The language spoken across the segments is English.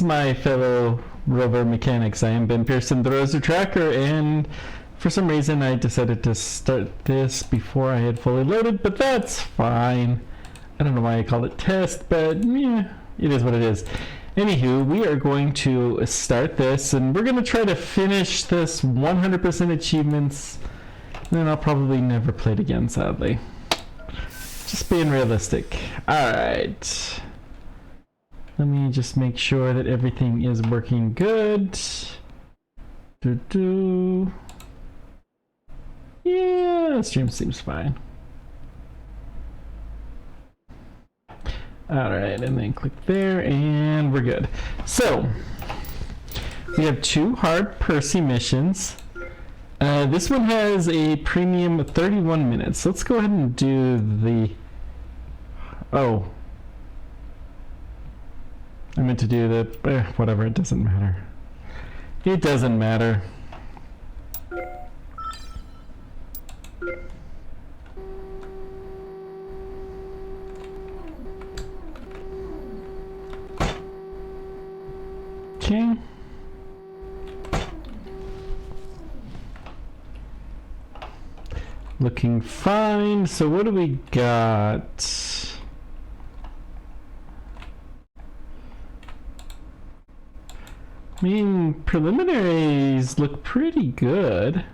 My fellow Rover mechanics, I am Ben Pearson, the Rover Tracker, and for some reason I decided to start this before I had fully loaded, but that's fine. I don't know why I called it test, but yeah, it is what it is. Anywho, we are going to start this, and we're going to try to finish this 100% achievements, and then I'll probably never play it again, sadly. Just being realistic. Alright. Let me just make sure that everything is working good. Yeah, the stream seems fine. Alright, and then click there, and we're good. So, we have 2 hard Percy missions. This one has a premium of 31 minutes. Let's go ahead and do the... Oh. I meant to do the... whatever, it doesn't matter. It doesn't matter. Okay. Looking fine. So what do we got? I mean, preliminaries look pretty good.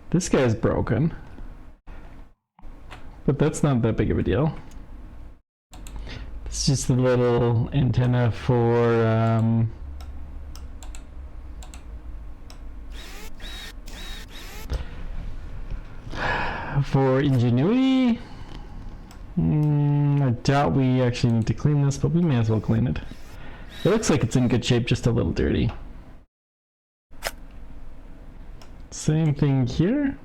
This guy's broken. But that's not that big of a deal. It's just a little antenna for ingenuity. I doubt we actually need to clean this, but we may as well clean it. It looks like it's in good shape, just a little dirty. Same thing here.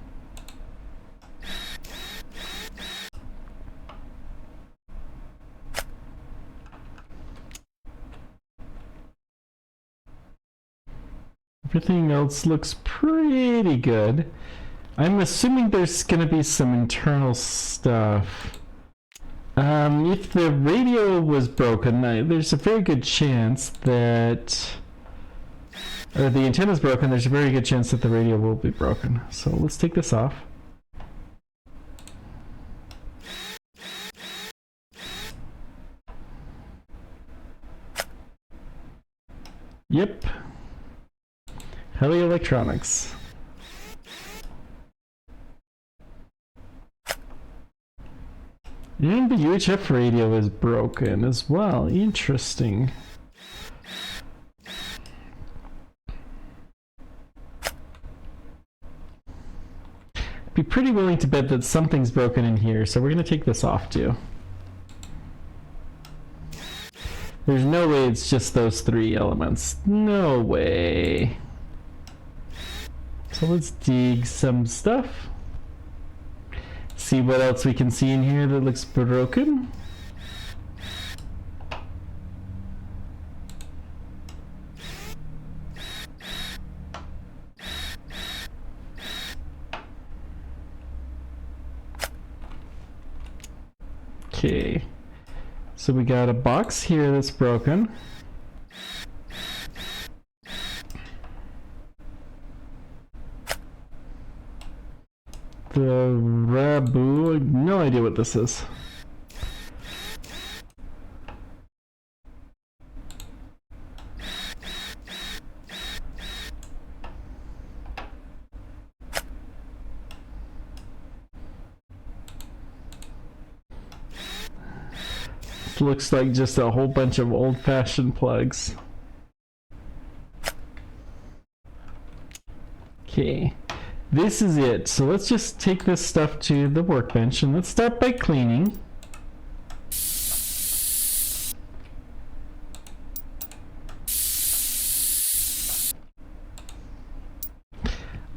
Everything else looks pretty good. I'm assuming there's gonna be some internal stuff. If the radio was broken, there's a very good chance that... Or the antenna's broken, there's a very good chance that the radio will be broken. So let's take this off. Yep. Heli electronics. And the UHF radio is broken as well. Interesting. I'd be pretty willing to bet that something's broken in here, so we're going to take this off too. There's no way it's just those 3 elements. No way. So let's dig some stuff. See what else we can see in here that looks broken. Okay. So we got a box here that's broken. The Rabu, no idea what this is. Looks like just a whole bunch of old-fashioned plugs. Okay. This is it. So let's just take this stuff to the workbench and let's start by cleaning.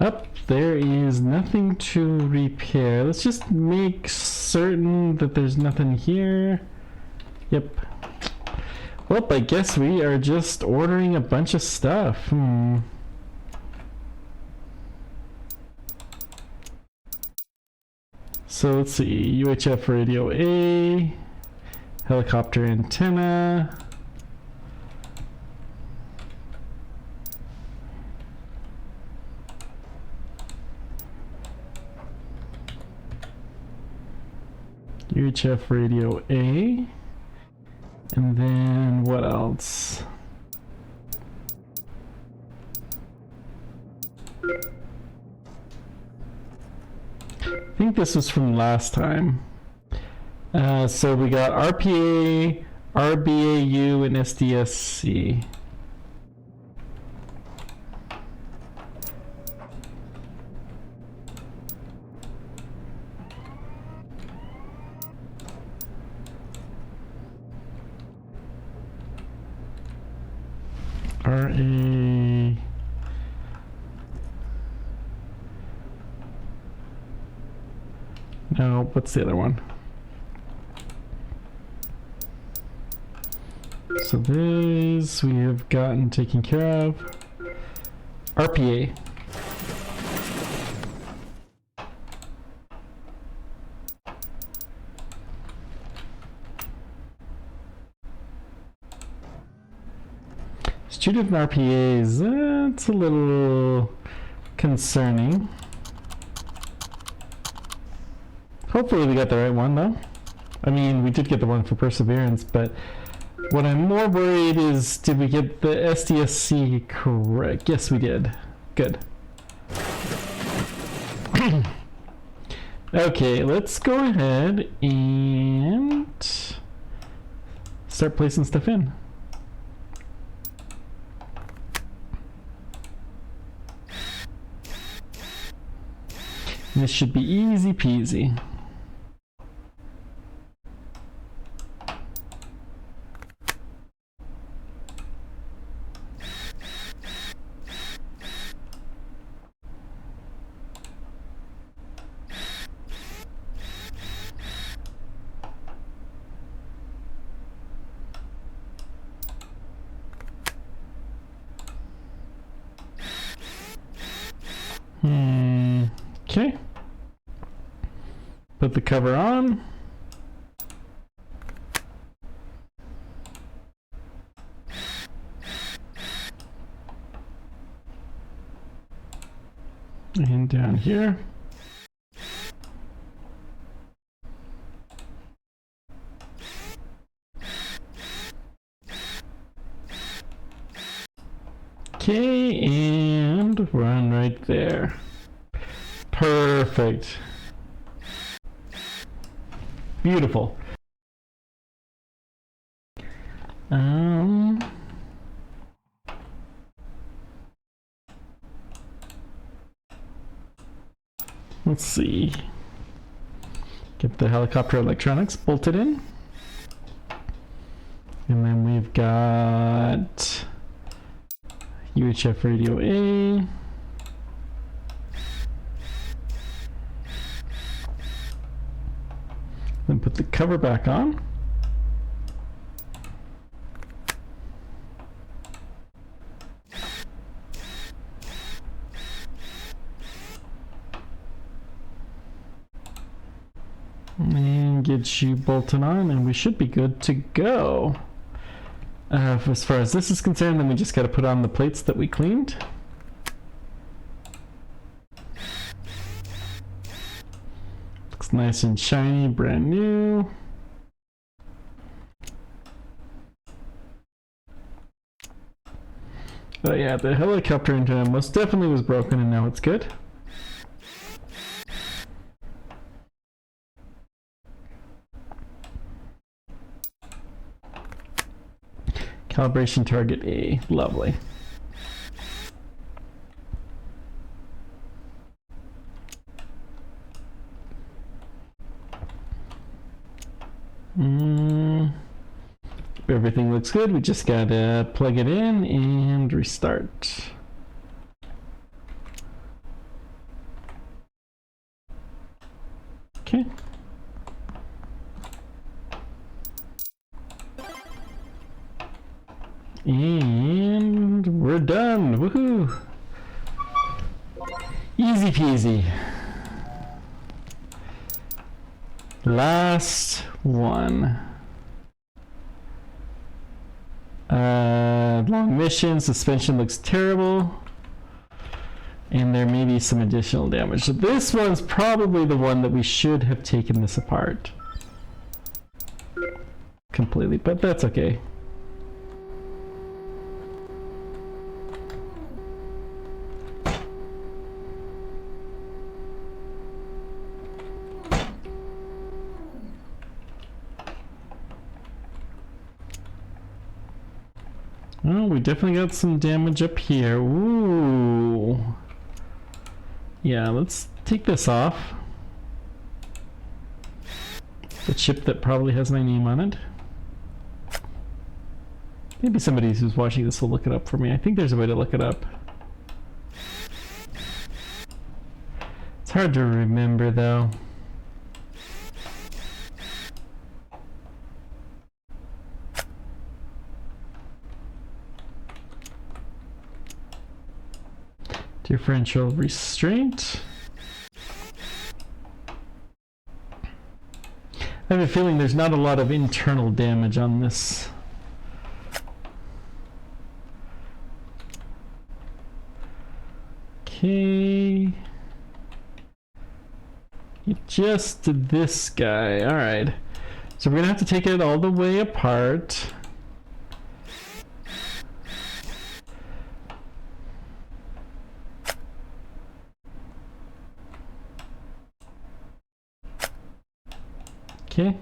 Up, there is nothing to repair. Let's just make certain that there's nothing here. Yep. Well, I guess we are just ordering a bunch of stuff. So let's see, UHF radio A, helicopter antenna, UHF radio A. And then what else? I think this was from last time. So we got RPA, RBAU, and SDSC. RA. No, what's the other one? So this we have gotten taken care of. RPA. Student RPAs, that's a little concerning. Hopefully we got the right one though. I mean, we did get the one for Perseverance, but what I'm more worried is, did we get the SDSC correct? Yes, we did. Good. Okay, let's go ahead and start placing stuff in. This should be easy peasy. Okay. Put the cover on. And down here. Okay, and run right there. Perfect. Beautiful. Let's see. Get the helicopter electronics bolted in. And then we've got UHF radio A. Then put the cover back on. And get you bolted on, and we should be good to go. As far as this is concerned, then we just got to put on the plates that we cleaned. Looks nice and shiny, brand new. But yeah, the helicopter engine most definitely was broken, and now it's good. Calibration target A, lovely. Everything looks good. We just gotta plug it in and restart. Okay. And we're done. Woohoo! Easy peasy. Last one. Long mission. Suspension looks terrible. And there may be some additional damage. So this one's probably the one that we should have taken this apart. completely, but that's okay. Oh, we definitely got some damage up here. Ooh. Yeah, let's take this off. The chip that probably has my name on it. Maybe somebody who's watching this will look it up for me. I think there's a way to look it up. It's hard to remember though. Differential restraint. I have a feeling there's not a lot of internal damage on this. Okay. Just this guy. Alright. So we're gonna have to take it all the way apart. Okay.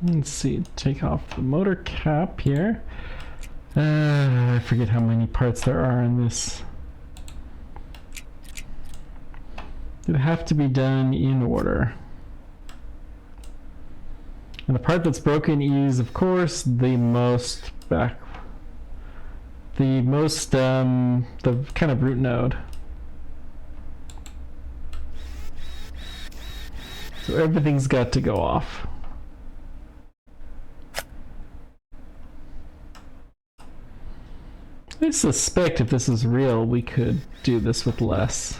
Let's see, take off the motor cap here. I forget how many parts there are in this. It have to be done in order. And the part that's broken is, of course, the most the kind of root node. So everything's got to go off. I suspect if this is real, we could do this with less.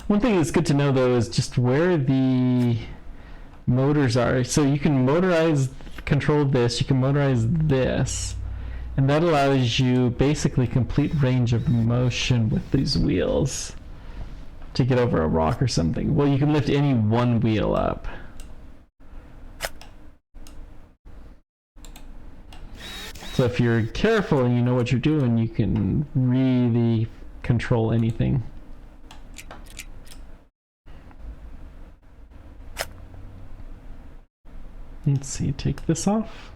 One thing that's good to know though is just where the motors are. So you can control this, you can motorize this, and that allows you basically complete range of motion with these wheels to get over a rock or something. Well, you can lift any one wheel up. So if you're careful and you know what you're doing, you can really control anything. Let's see, take this off.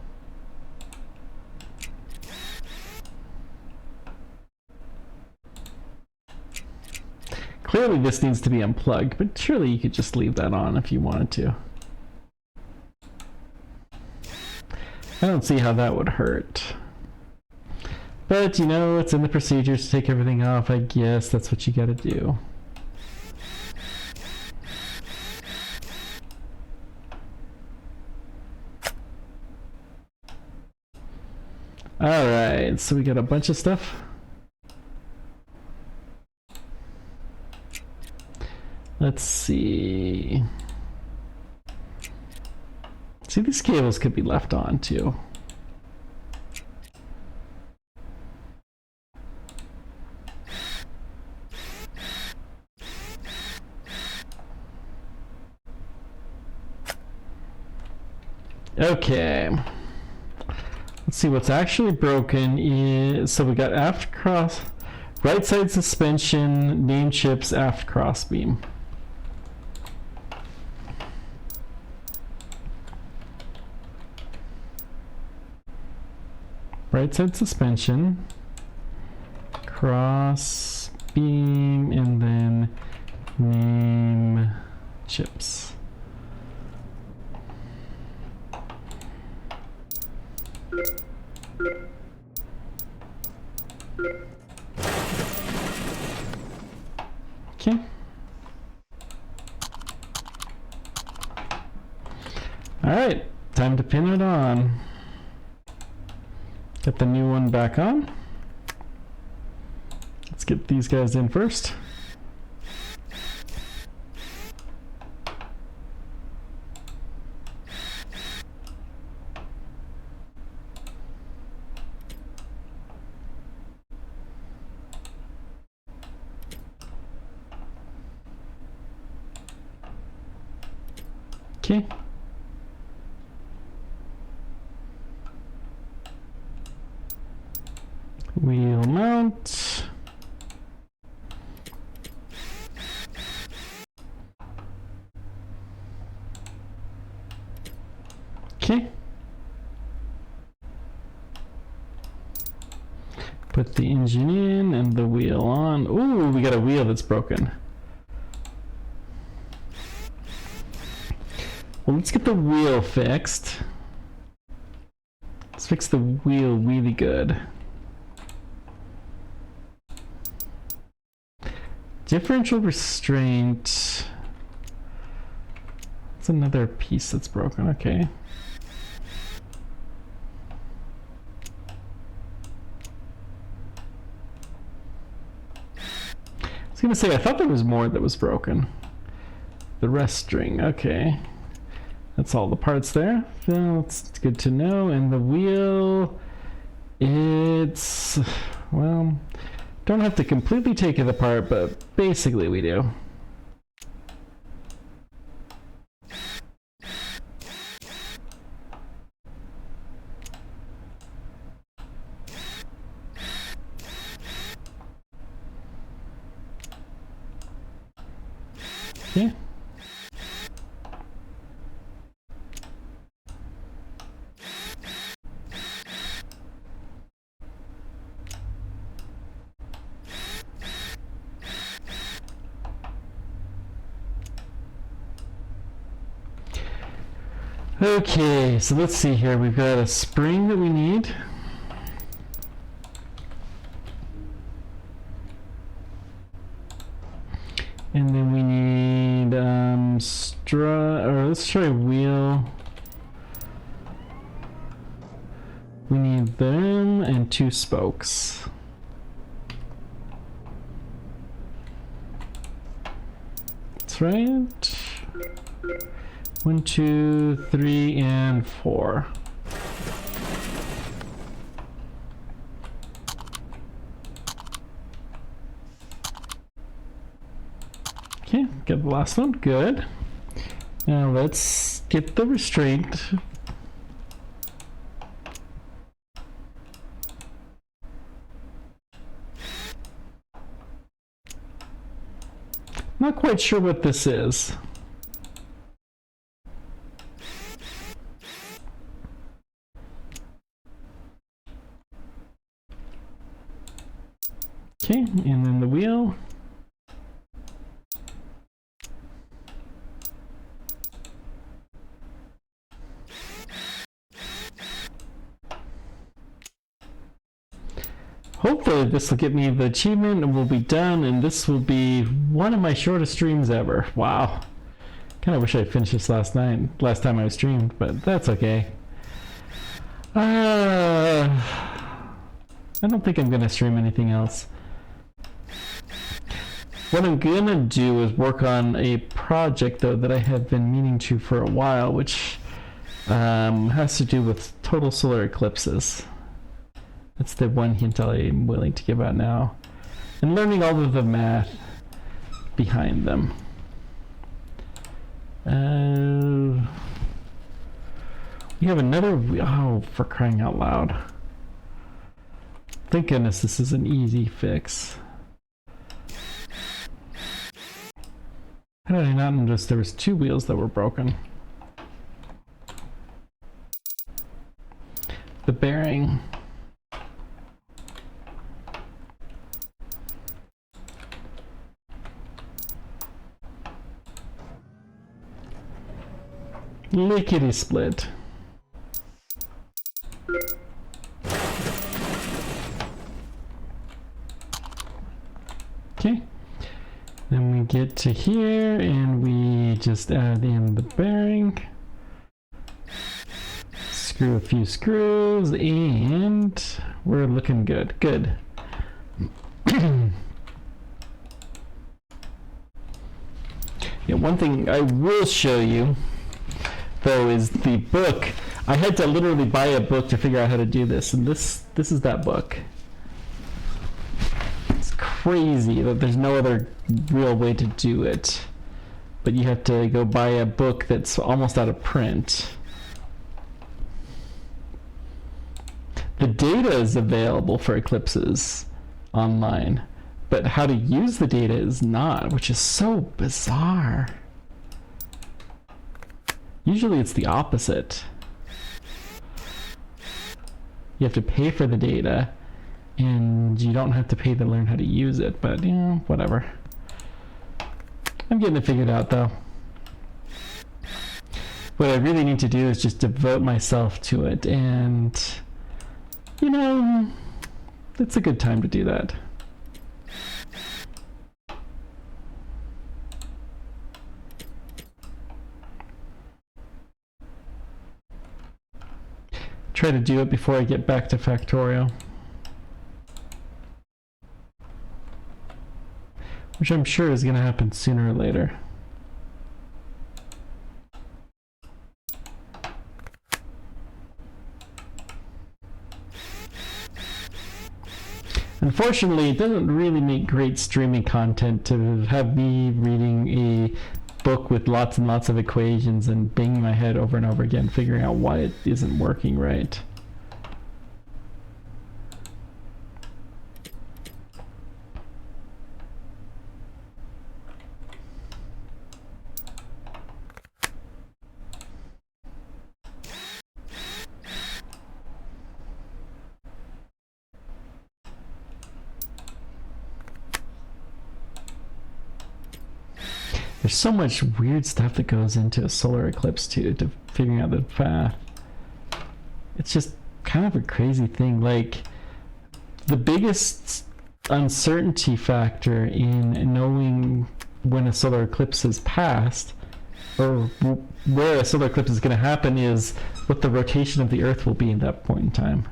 Clearly this needs to be unplugged, but surely you could just leave that on if you wanted to. I don't see how that would hurt. But, you know, it's in the procedures to take everything off. I guess that's what you gotta do. Alright, so we got a bunch of stuff. Let's see. See, these cables could be left on too. Okay. Let's see what's actually broken is, so we got aft cross, right side suspension, name chips, aft cross beam. Right side suspension, cross beam, and then name chips. Okay. All right, time to pin it on. Get the new one back on. Let's get these guys in first. Okay. Wheel mount. Okay. Put the engine in and the wheel on. Ooh, we got a wheel that's broken. Well, let's get the wheel fixed. Let's fix the wheel really good. Differential restraint. That's another piece that's broken. Okay. I was gonna say, I thought there was more that was broken. The rest string. Okay. That's all the parts there. Well, it's good to know. And the wheel, it's, well, don't have to completely take it apart, but basically we do. Okay. Okay, so let's see here. We've got a spring that we need. And then we need let's try wheel. We need them and 2 spokes. That's right. 1, 2, 3, and 4. Okay, get the last one. Good. Now let's get the restraint. Not quite sure what this is. Okay, and then the wheel. Hopefully this will get me the achievement and we'll be done, and this will be one of my shortest streams ever. Wow. Kind of wish I'd finished this last time I streamed, but that's okay. I don't think I'm gonna stream anything else. What I'm gonna do is work on a project though that I have been meaning to for a while, which has to do with total solar eclipses. That's the one hint I'm willing to give out now. And learning all of the math behind them. We have another, oh, for crying out loud. Thank goodness this is an easy fix. How did I not notice there was 2 wheels that were broken? The bearing. Lickety split. Okay. Then we get to here and we just add in the bearing. unscrew a few screws, and we're looking good. Good. Yeah, one thing I will show you, though, is the book. I had to literally buy a book to figure out how to do this, and this is that book. It's crazy that there's no other real way to do it, but you have to go buy a book that's almost out of print. The data is available for eclipses online, but how to use the data is not, which is so bizarre. Usually it's the opposite. You have to pay for the data, and you don't have to pay to learn how to use it, but you know, whatever. I'm getting it figured out though. What I really need to do is just devote myself to it, and you know, it's a good time to do that. Try to do it before I get back to Factorio, which I'm sure is going to happen sooner or later. Unfortunately, it doesn't really make great streaming content to have me reading a book with lots and lots of equations and banging my head over and over again, figuring out why it isn't working right. There's so much weird stuff that goes into a solar eclipse too, to figuring out the path. It's just kind of a crazy thing. Like, the biggest uncertainty factor in knowing when a solar eclipse has passed, or where a solar eclipse is going to happen, is what the rotation of the Earth will be at that point in time.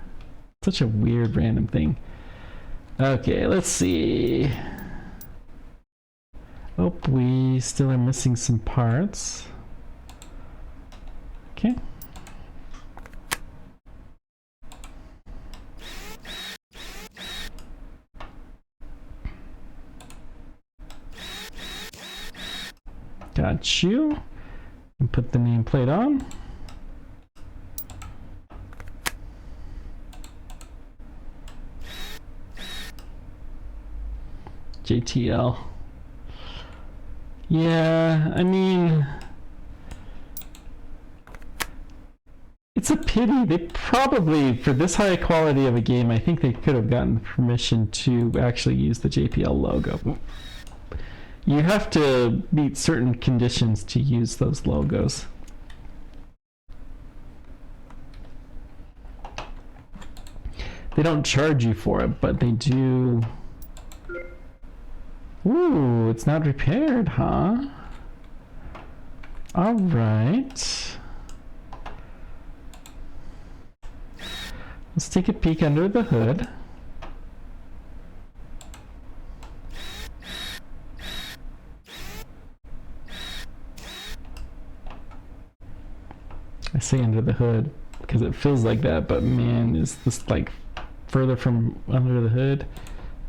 Such a weird random thing. Okay, let's see. Oh, we still are missing some parts. Okay. Got you. And put the nameplate on. JTL. Yeah, I mean, it's a pity. They probably, for this high quality of a game, I think they could have gotten permission to actually use the JPL logo. You have to meet certain conditions to use those logos. They don't charge you for it, but they do. Ooh, it's not repaired, huh? All right. Let's take a peek under the hood. I say under the hood because it feels like that, but man, is this like further from under the hood?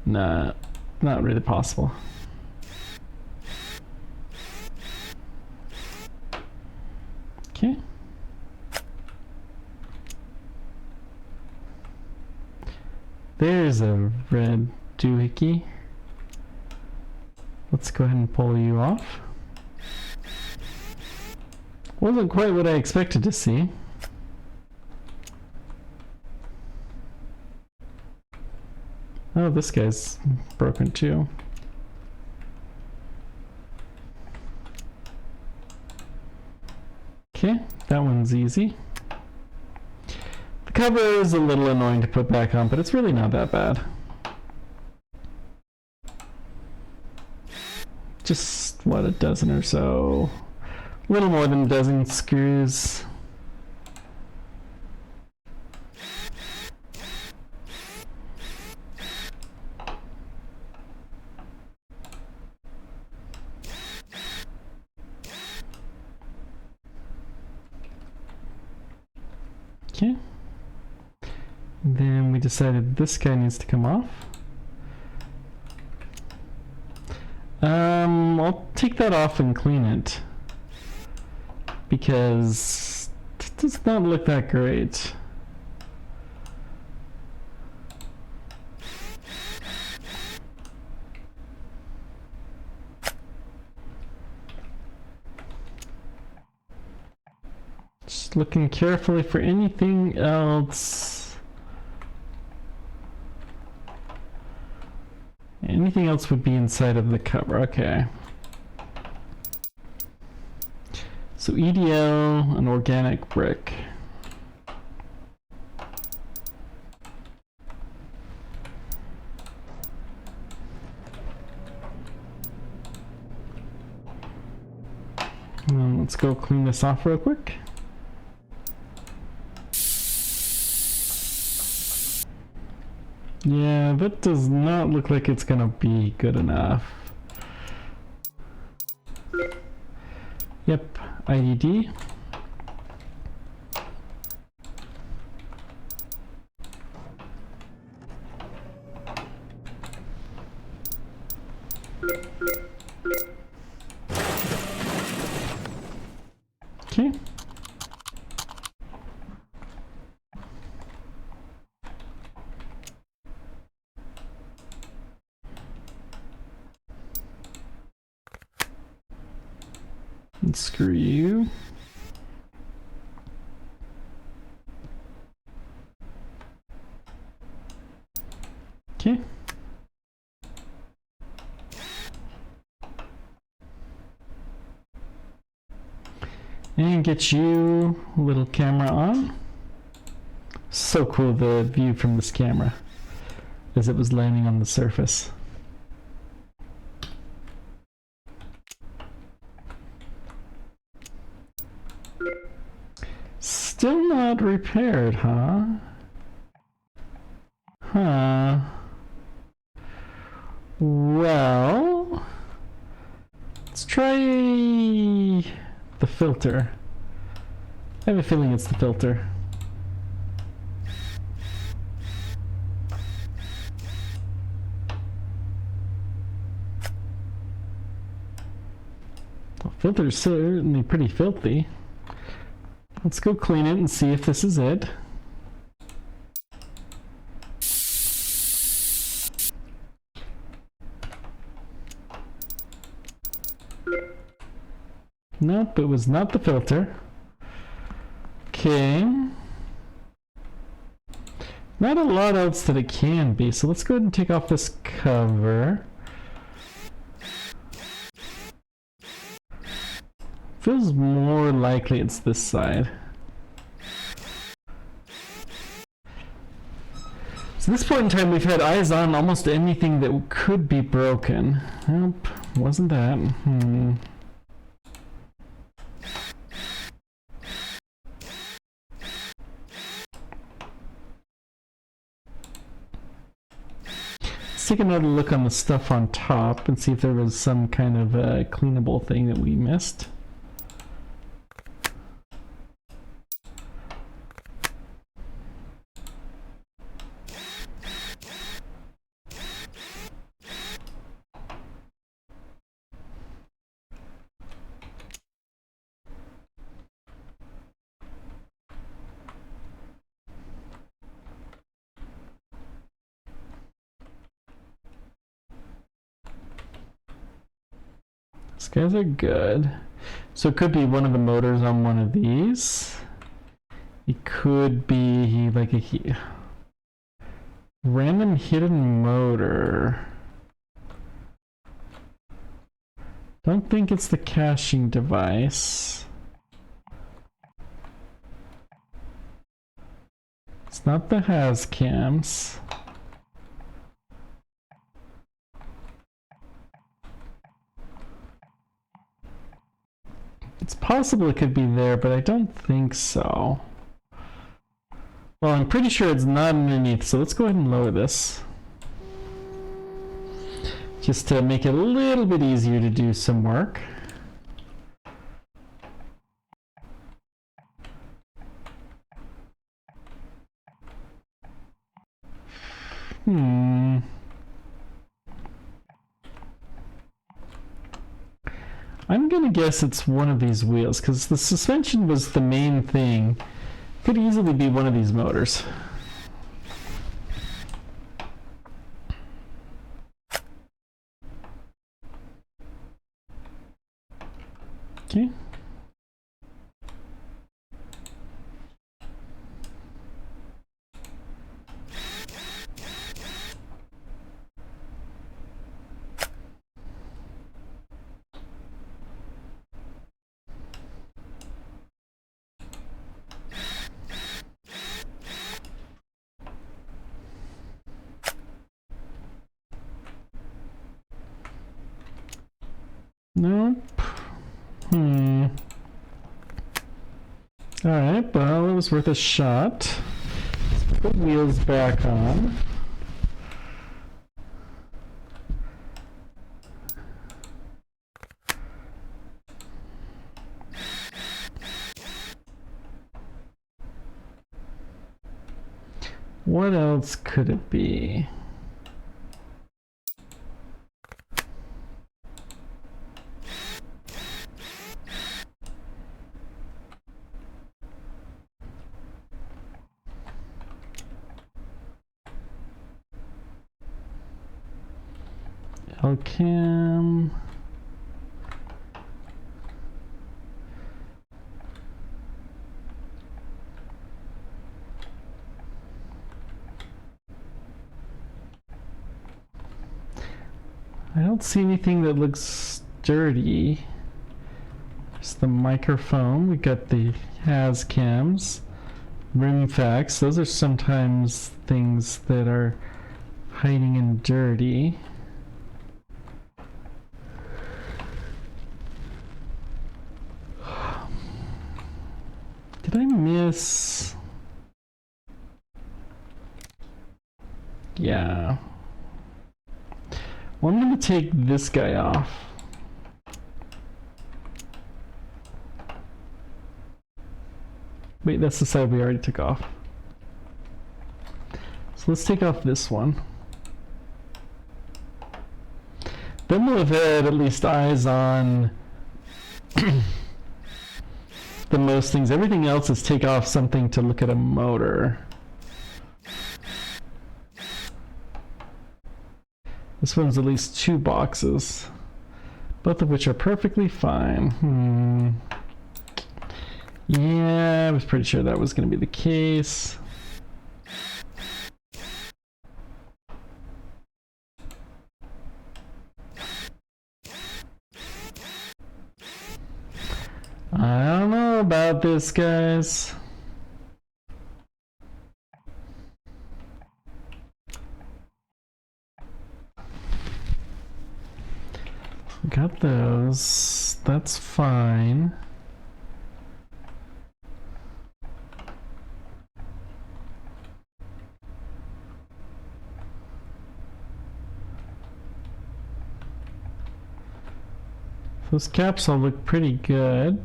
Nah. Not really possible. Okay. There's a red doohickey. Let's go ahead and pull you off. Wasn't quite what I expected to see. Oh, this guy's broken too. Okay, that one's easy. The cover is a little annoying to put back on, but it's really not that bad. Just, what, a dozen or so. A little more than a dozen screws. Okay. Then we decided this guy needs to come off. I'll take that off and clean it, because it does not look that great. Just looking carefully for anything else. Anything else would be inside of the cover. Okay. So EDL, an organic brick. Let's go clean this off real quick. Yeah, that does not look like it's gonna be good enough. Yep, IDD. Okay. And screw you. Okay. And get you a little camera on. So cool, the view from this camera as it was landing on the surface. Still not repaired, huh? Huh. Well, let's try the filter. I have a feeling it's the filter. The filter's certainly pretty filthy. Let's go clean it and see if this is it. Nope, it was not the filter. Okay. Not a lot else that it can be, so let's go ahead and take off this cover. Feels more likely it's this side. So at this point in time, we've had eyes on almost anything that could be broken. Nope, wasn't that. Let's take another look on the stuff on top and see if there was some kind of cleanable thing that we missed. These guys are good. So it could be one of the motors on one of these. It could be like a random hidden motor. Don't think it's the caching device. It's not the has cams. It's possible it could be there, but I don't think so. Well, I'm pretty sure it's not underneath, so let's go ahead and lower this. Just to make it a little bit easier to do some work. I'm gonna guess it's one of these wheels, because the suspension was the main thing. Could easily be one of these motors. Okay. Nope. Alright, well, it was worth a shot. Let's put the wheels back on. What else could it be? Cam. I don't see anything that looks dirty. There's the microphone. We got the has cams, rim facts. Those are sometimes things that are hiding in dirty. Did I miss? Yeah. Well, I'm going to take this guy off. Wait, that's the side we already took off. So let's take off this one. Then we'll have had at least eyes on the most things. Everything else is take off something to look at a motor. This one's at least 2 boxes, both of which are perfectly fine. Yeah, I was pretty sure that was going to be the case. I don't know about this, guys. Got those. That's fine. Those caps all look pretty good.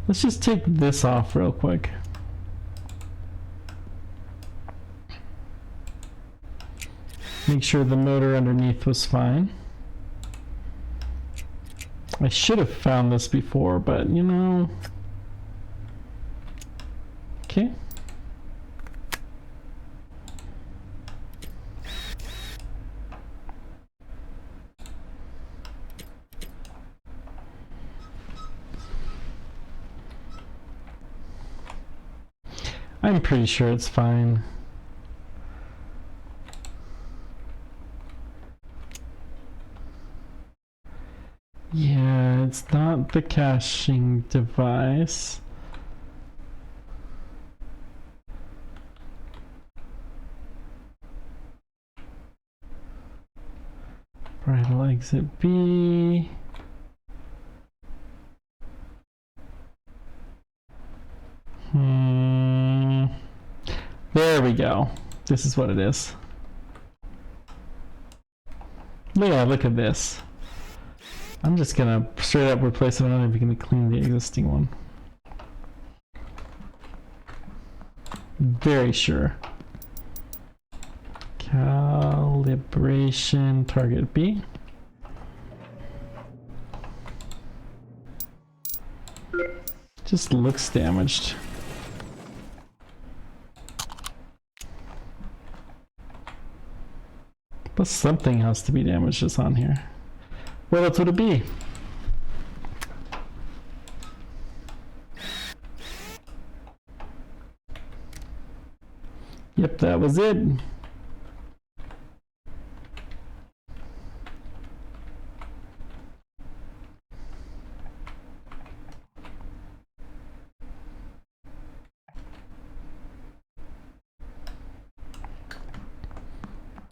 Let's just take this off real quick. Make sure the motor underneath was fine. I should have found this before, but you know. Okay. I'm pretty sure it's fine. Yeah, it's not the caching device. Bridle exit B. There we go. This is what it is. Yeah, look at this. I'm just gonna straight up replace it. I'm not even gonna clean the existing one. Very sure. vibration, target B. Just looks damaged. But something has to be damaged that's on here. What else would it be? Yep, that was it.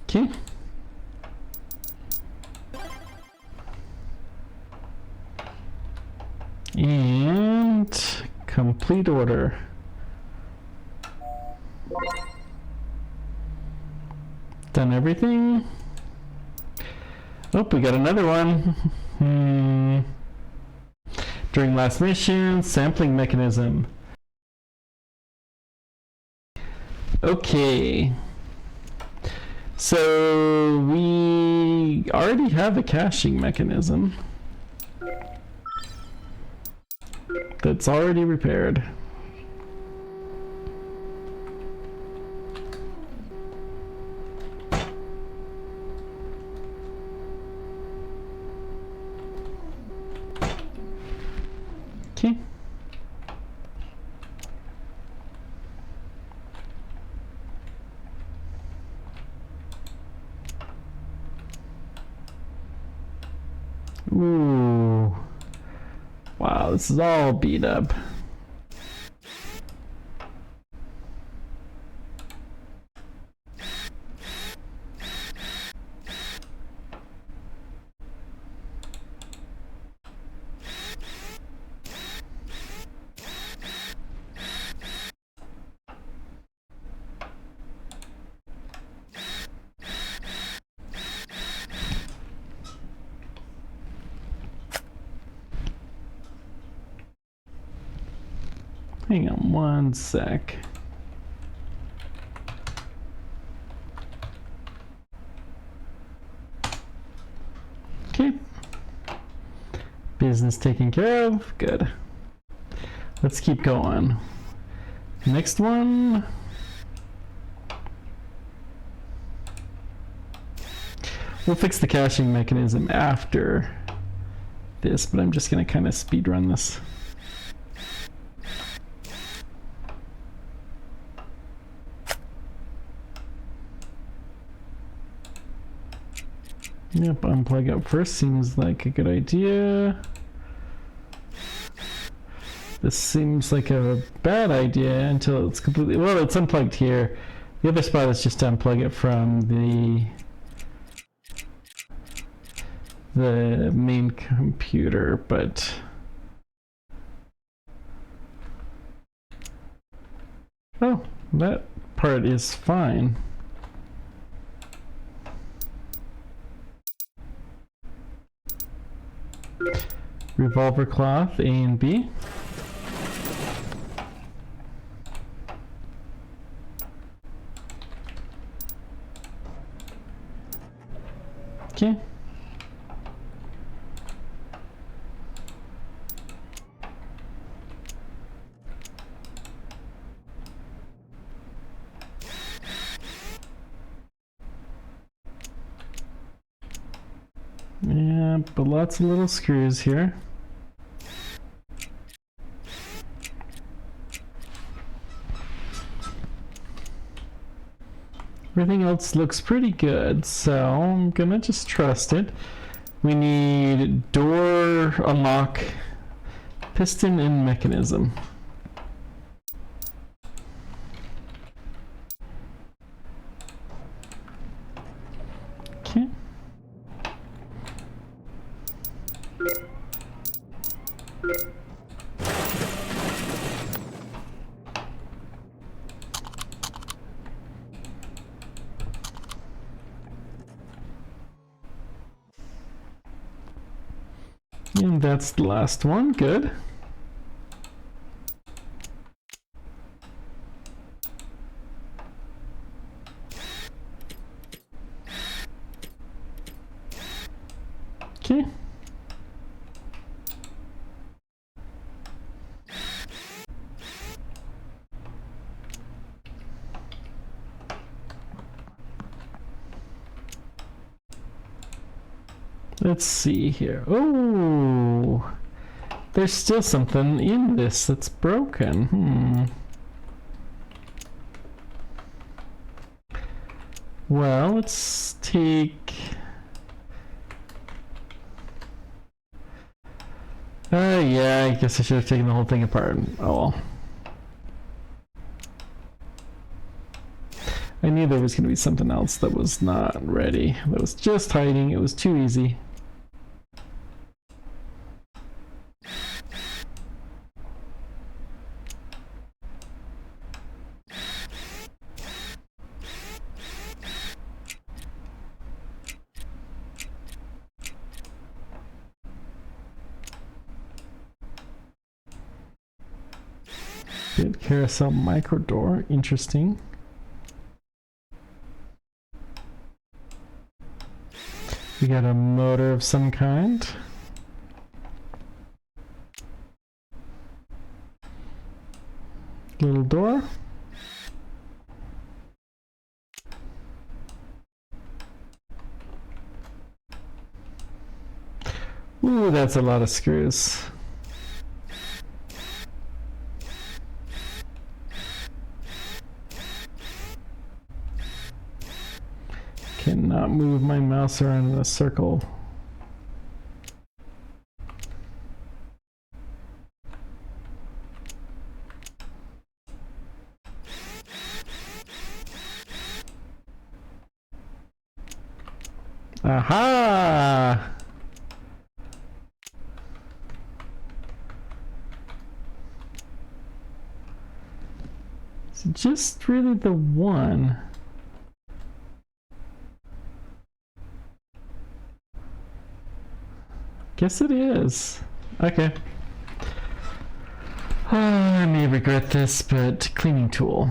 Okay. And complete order. Done everything. Oh, we got another one. During last mission, sampling mechanism. Okay. So we already have a caching mechanism that's already repaired. Okay. Ooh. Wow, this is all beat up. Hang on one sec. Okay. Business taken care of. Good. Let's keep going. Next one. We'll fix the caching mechanism after this, but I'm just going to kind of speed run this. Yep, unplug up first seems like a good idea. This seems like a bad idea until it's completely, well, it's unplugged here. The other spot is just to unplug it from the main computer, but oh, that part is fine. Revolver cloth A and B. Okay. Yeah, but lots of little screws here. Everything else looks pretty good, so I'm gonna just trust it. We need door, unlock, piston, and mechanism. Okay. And that's the last one. Good. Okay. Let's see here. Oh, there's still something in this that's broken. Well, let's take... yeah, I guess I should have taken the whole thing apart. Oh well. I knew there was going to be something else that was not ready. That was just hiding. It was too easy. Good carousel micro door. Interesting. We got a motor of some kind. Little door. Ooh, that's a lot of screws. Cannot move my mouse around in a circle. Aha! Is it just really the one? Guess it is. Okay. I may regret this, but cleaning tool.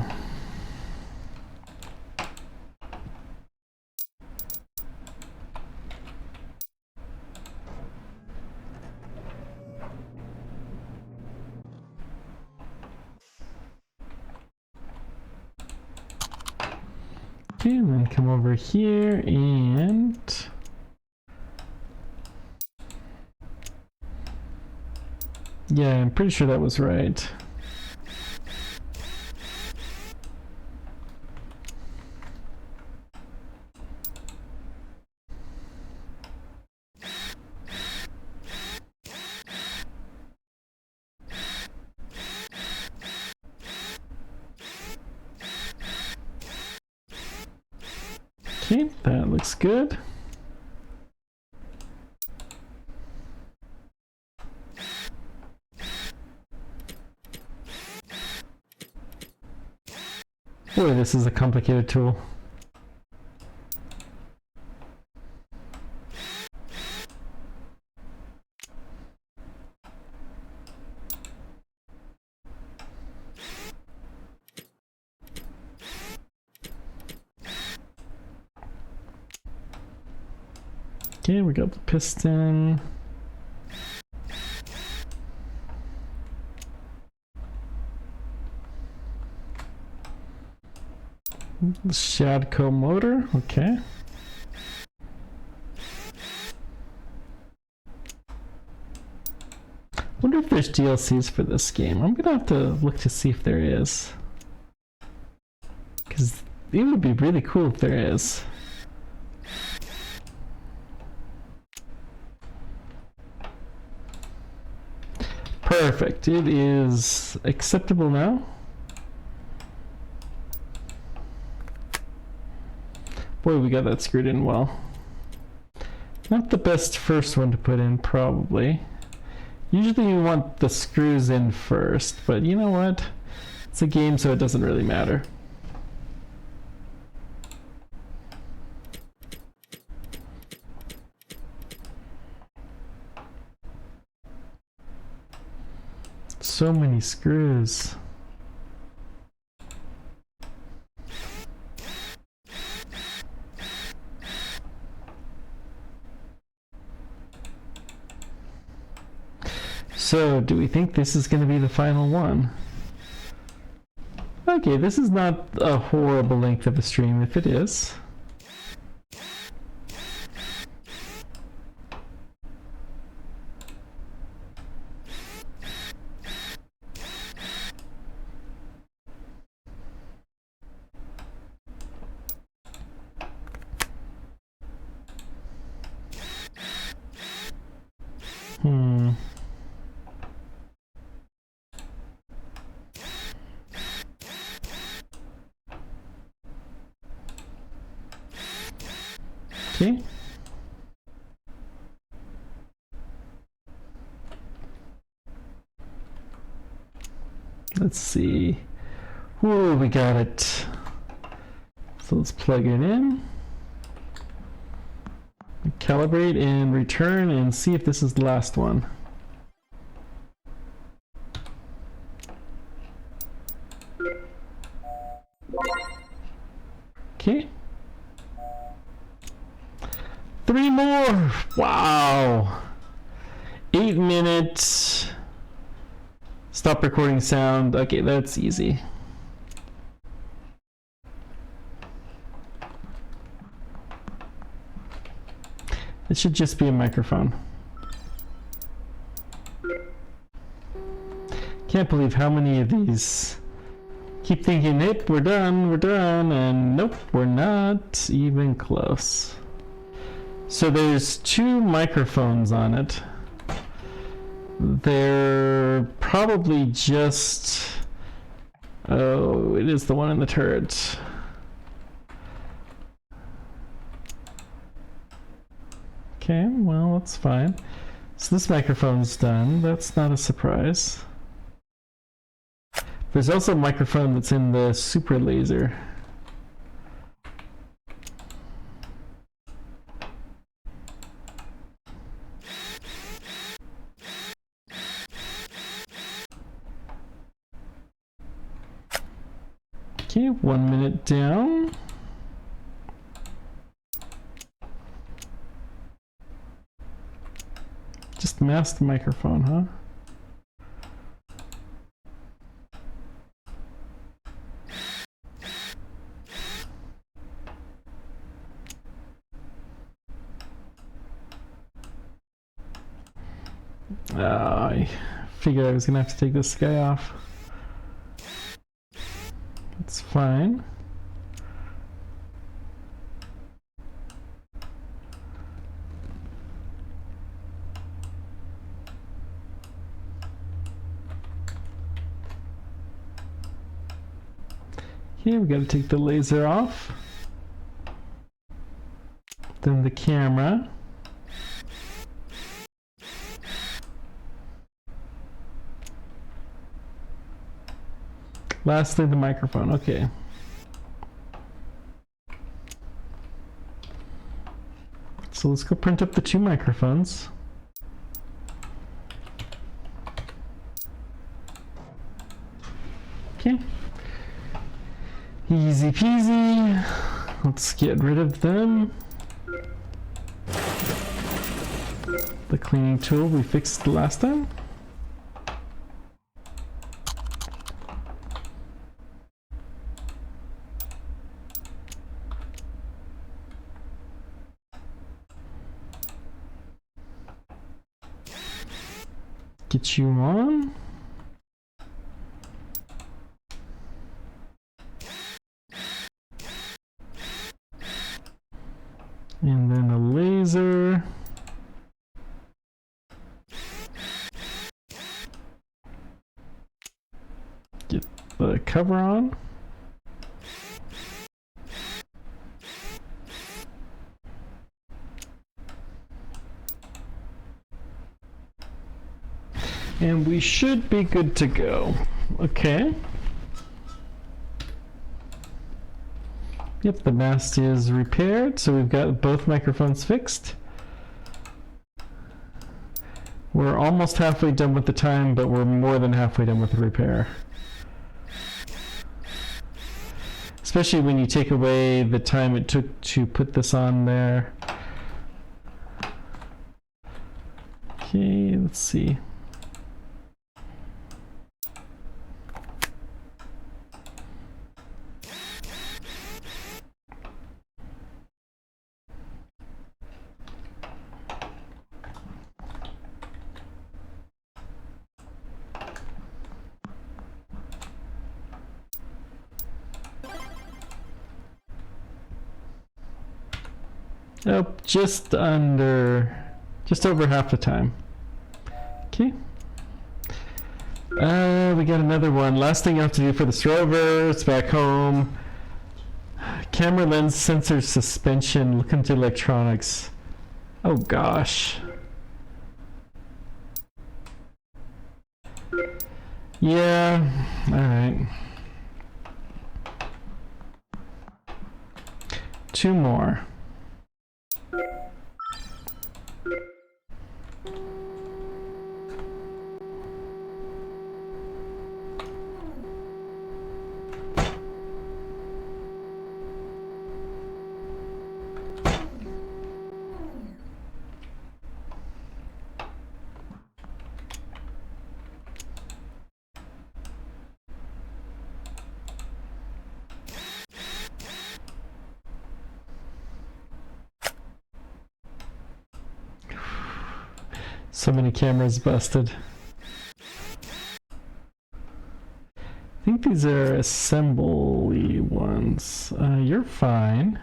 Okay, and then come over here and... yeah, I'm pretty sure that was right. Okay, that looks good. Boy, this is a complicated tool. Okay, we got the piston. The Shadco motor, okay. Wonder if there's DLCs for this game. I'm gonna have to look to see if there is. Because it would be really cool if there is. Perfect, it is acceptable now. Boy, we got that screwed in well. Not the best first one to put in, probably. Usually you want the screws in first, but you know what? It's a game, so it doesn't really matter. So many screws. So, do we think this is going to be the final one? Okay, this is not a horrible length of a stream if it is. Okay. Let's see. Whoa, we got it. So let's plug it in. Calibrate and return and see if this is the last one. Okay. 3 more! Wow! 8 minutes. Stop recording sound. Okay, that's easy. It should just be a microphone. Can't believe how many of these keep thinking, nope, we're done, and nope, we're not even close. So there's 2 microphones on it. They're probably just... Oh, it is the one in the turret. Okay, well, that's fine. So this microphone's done. That's not a surprise. There's also a microphone that's in the super laser. Okay, 1 minute down. Just masked microphone, huh? I figured I was gonna have to take this guy off. It's fine. Okay, we gotta take the laser off. Then the camera. Lastly, the microphone. Okay. So let's go print up the 2 microphones. Okay. Easy peasy. Let's get rid of them. The cleaning tool we fixed last time. Get you on. And then a laser. Get the cover on. And we should be good to go. Okay. Yep, the mast is repaired, so we've got both microphones fixed. We're almost halfway done with the time, but we're more than halfway done with the repair. Especially when you take away the time it took to put this on there. Okay, let's see. Oh, just over half the time. Okay. We got another one. Last thing you have to do for this rover. It's back home. Camera lens sensor suspension. Look into electronics. Oh gosh. Yeah. All right. 2 more. So many cameras busted. I think these are assembly ones. You're fine.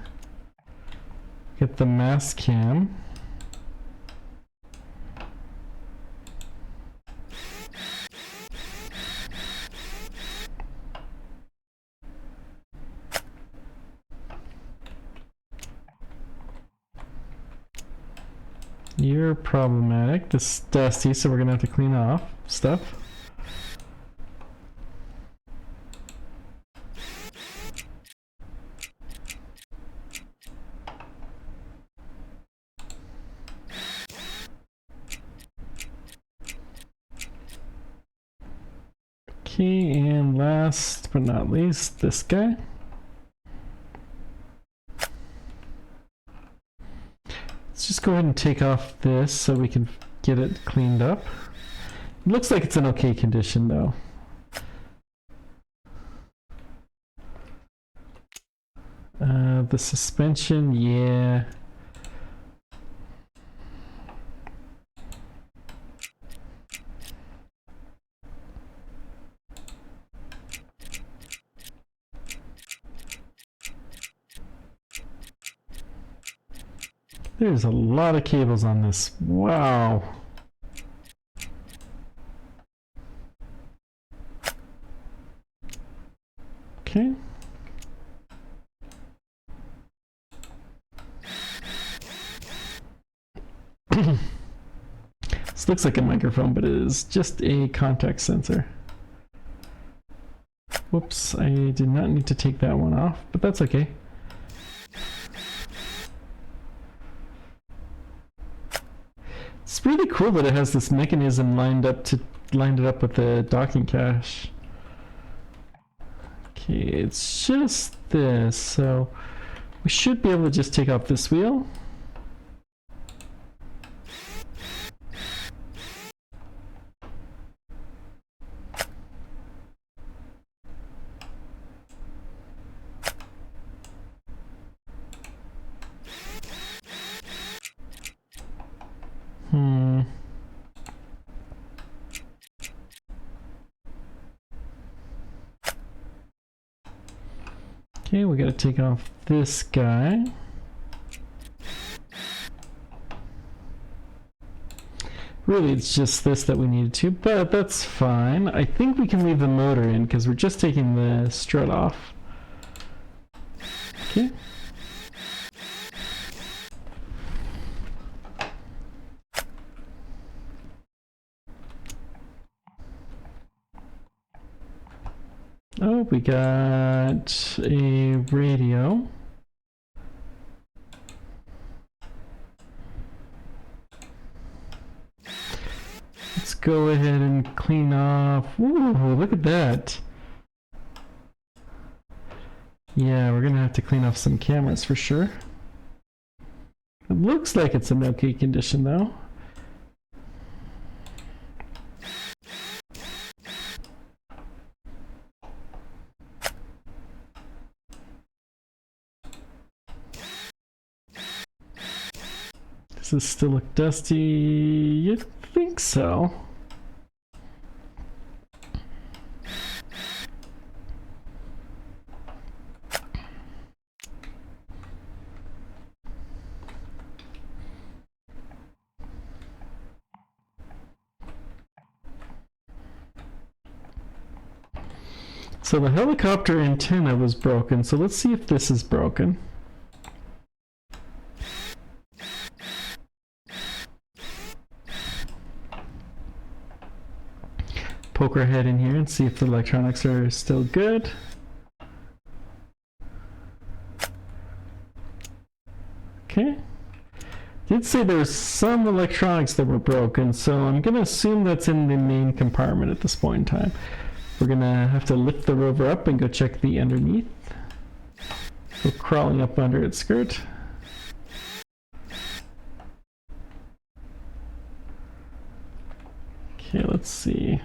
Get the mass cam. You're problematic. This is dusty, so we're gonna have to clean off stuff. Okay, and last but not least, this guy. Let's just go ahead and take off this so we can get it cleaned up. It looks like it's in okay condition though. The suspension, yeah. There's a lot of cables on this. Wow. Okay. This looks like a microphone, but it is just a contact sensor. Whoops, I did not need to take that one off, but that's okay. It's really cool that it has this mechanism lined it up with the docking cache. Okay, it's just this, so we should be able to just take off this wheel. Okay, we gotta take off this guy. Really, it's just this that we needed to, but that's fine. I think we can leave the motor in because we're just taking the strut off. Okay. Oh, we got a radio. Let's go ahead and clean off. Ooh, look at that. Yeah, we're gonna have to clean off some cameras for sure. It looks like it's in okay condition though. Does this still look dusty? You think so? So the helicopter antenna was broken, so let's see if this is broken. Poke our head in here and see if the electronics are still good. Okay. Did say there's some electronics that were broken, so I'm gonna assume that's in the main compartment at this point in time. We're gonna have to lift the rover up and go check the underneath. Go crawling up under its skirt. Okay, let's see.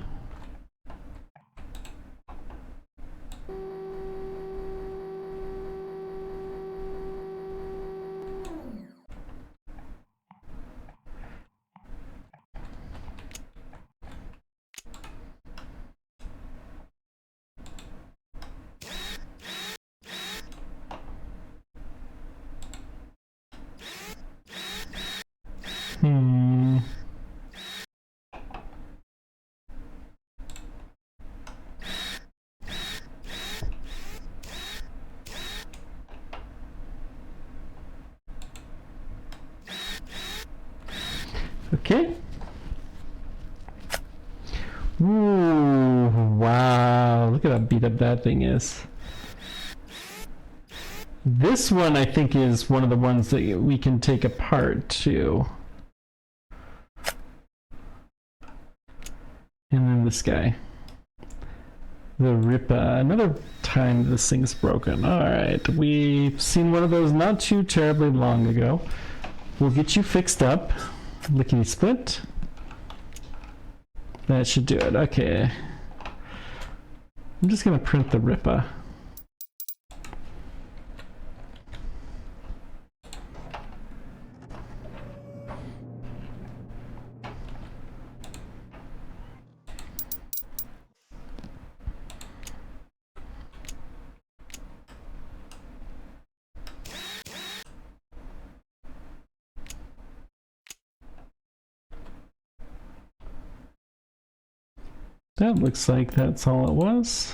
Okay. Ooh, wow. Look at how beat up that thing is. This one, I think, is one of the ones that we can take apart, too. And then this guy. The Ripa. Another time this thing's broken. Alright, we've seen one of those not too terribly long ago. We'll get you fixed up. Lickety split. That should do it. Okay. I'm just gonna print the Ripa. That looks like that's all it was.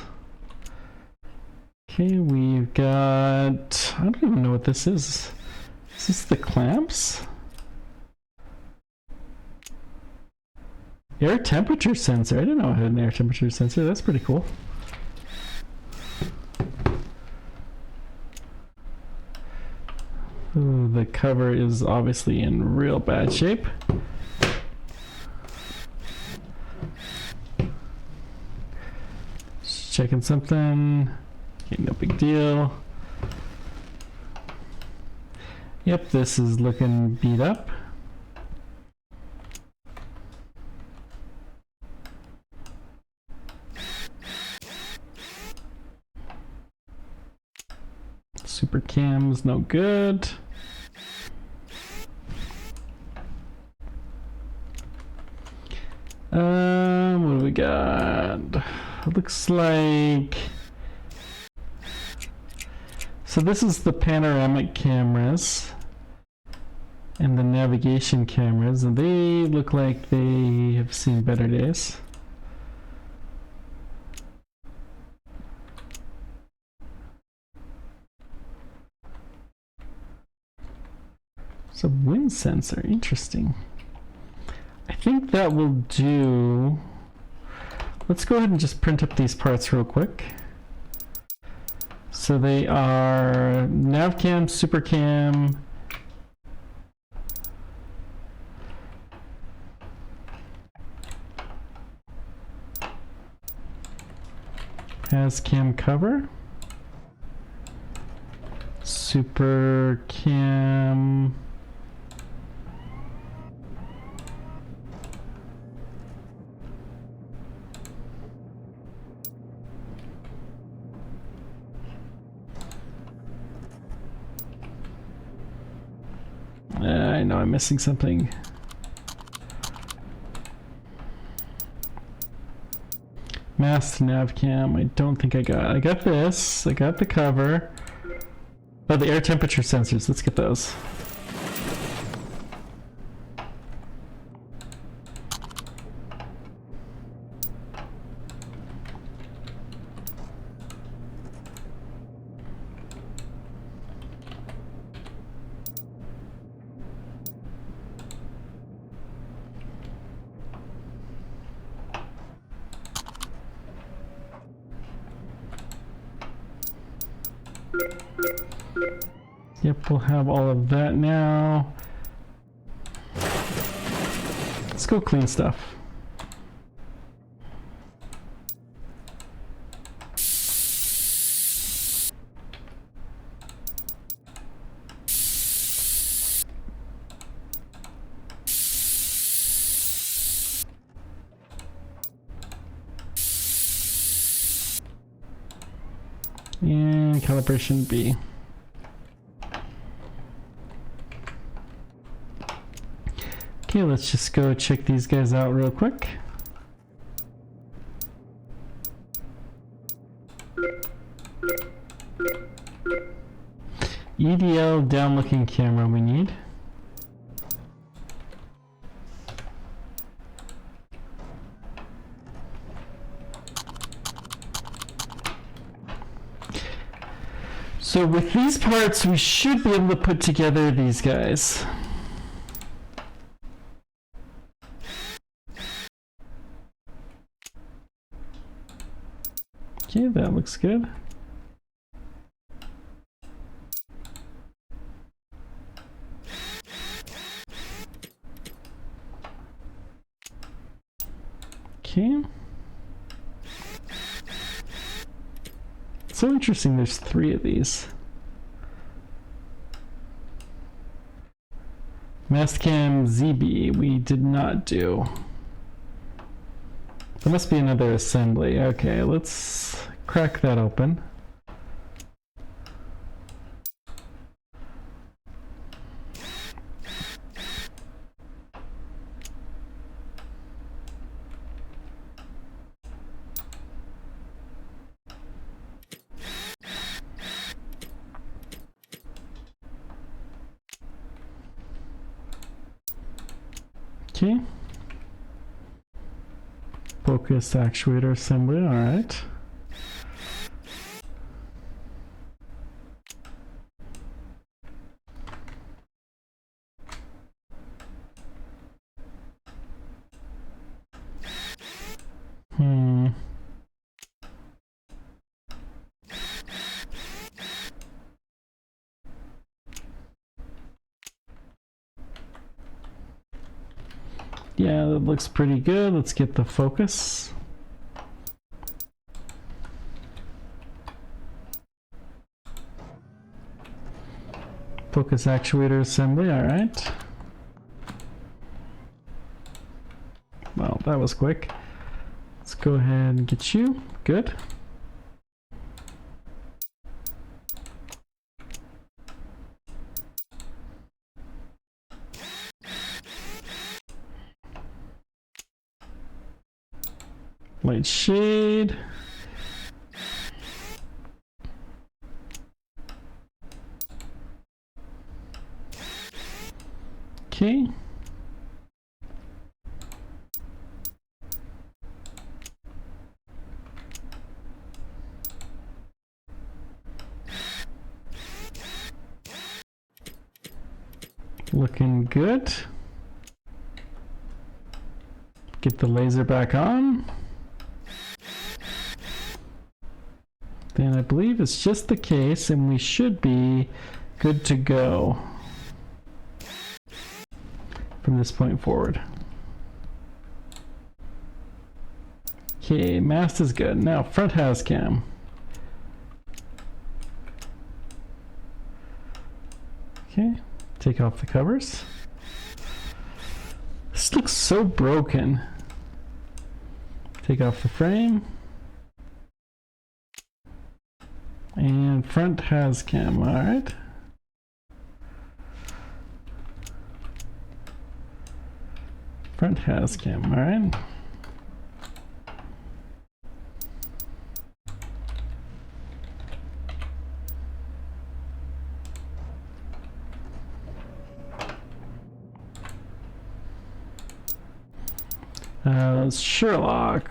Okay, we've got... I don't even know what this is. Is this the clamps? Air temperature sensor. I didn't know I had an air temperature sensor. That's pretty cool. Ooh, the cover is obviously in real bad shape. Checking something. Okay, no big deal. Yep, this is looking beat up. Super cam's no good. What do we got? It looks like... So this is the panoramic cameras and the navigation cameras, and they look like they have seen better days. So wind sensor, interesting. I think that will do. Let's go ahead and just print up these parts real quick. So they are navcam, supercam, PASCAM cover, supercam, I know I'm missing something. Mast navcam, I don't think I got this. I got the cover. Oh, the air temperature sensors, let's get those. Yep, we'll have all of that now. Let's go clean stuff. And calibration B. Okay, let's just go check these guys out real quick. EDL down-looking camera we need. So with these parts, we should be able to put together these guys. Okay, that looks good. Okay. So interesting, there's 3 of these. Mastcam ZB, we did not do. There must be another assembly. Okay, let's crack that open. Okay. Focus actuator assembly, all right. Yeah, that looks pretty good. Let's get the focus. Focus actuator assembly, all right. Well, that was quick. Let's go ahead and get you. Good. Light shade. Okay. Looking good. Get the laser back on. Then I believe it's just the case and we should be good to go from this point forward. Okay, mast is good. Now front has cam. Okay, take off the covers. This looks so broken. Take off the frame. And front has cam, all right. Front has cam, all right. Sherlock.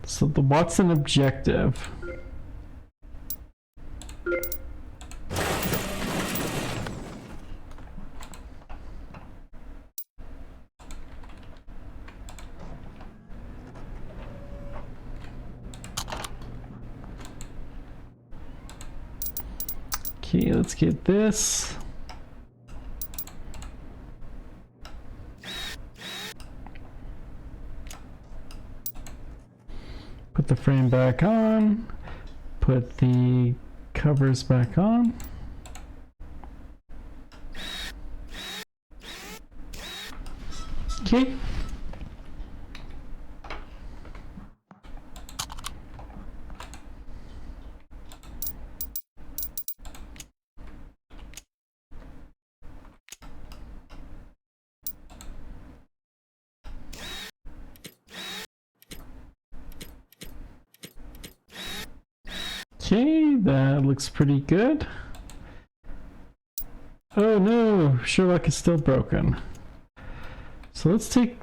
So what's an objective? Okay, let's get this. Put the frame back on. Put the covers back on. Okay. Okay, that looks pretty good. Oh no, Sherlock is still broken. So let's take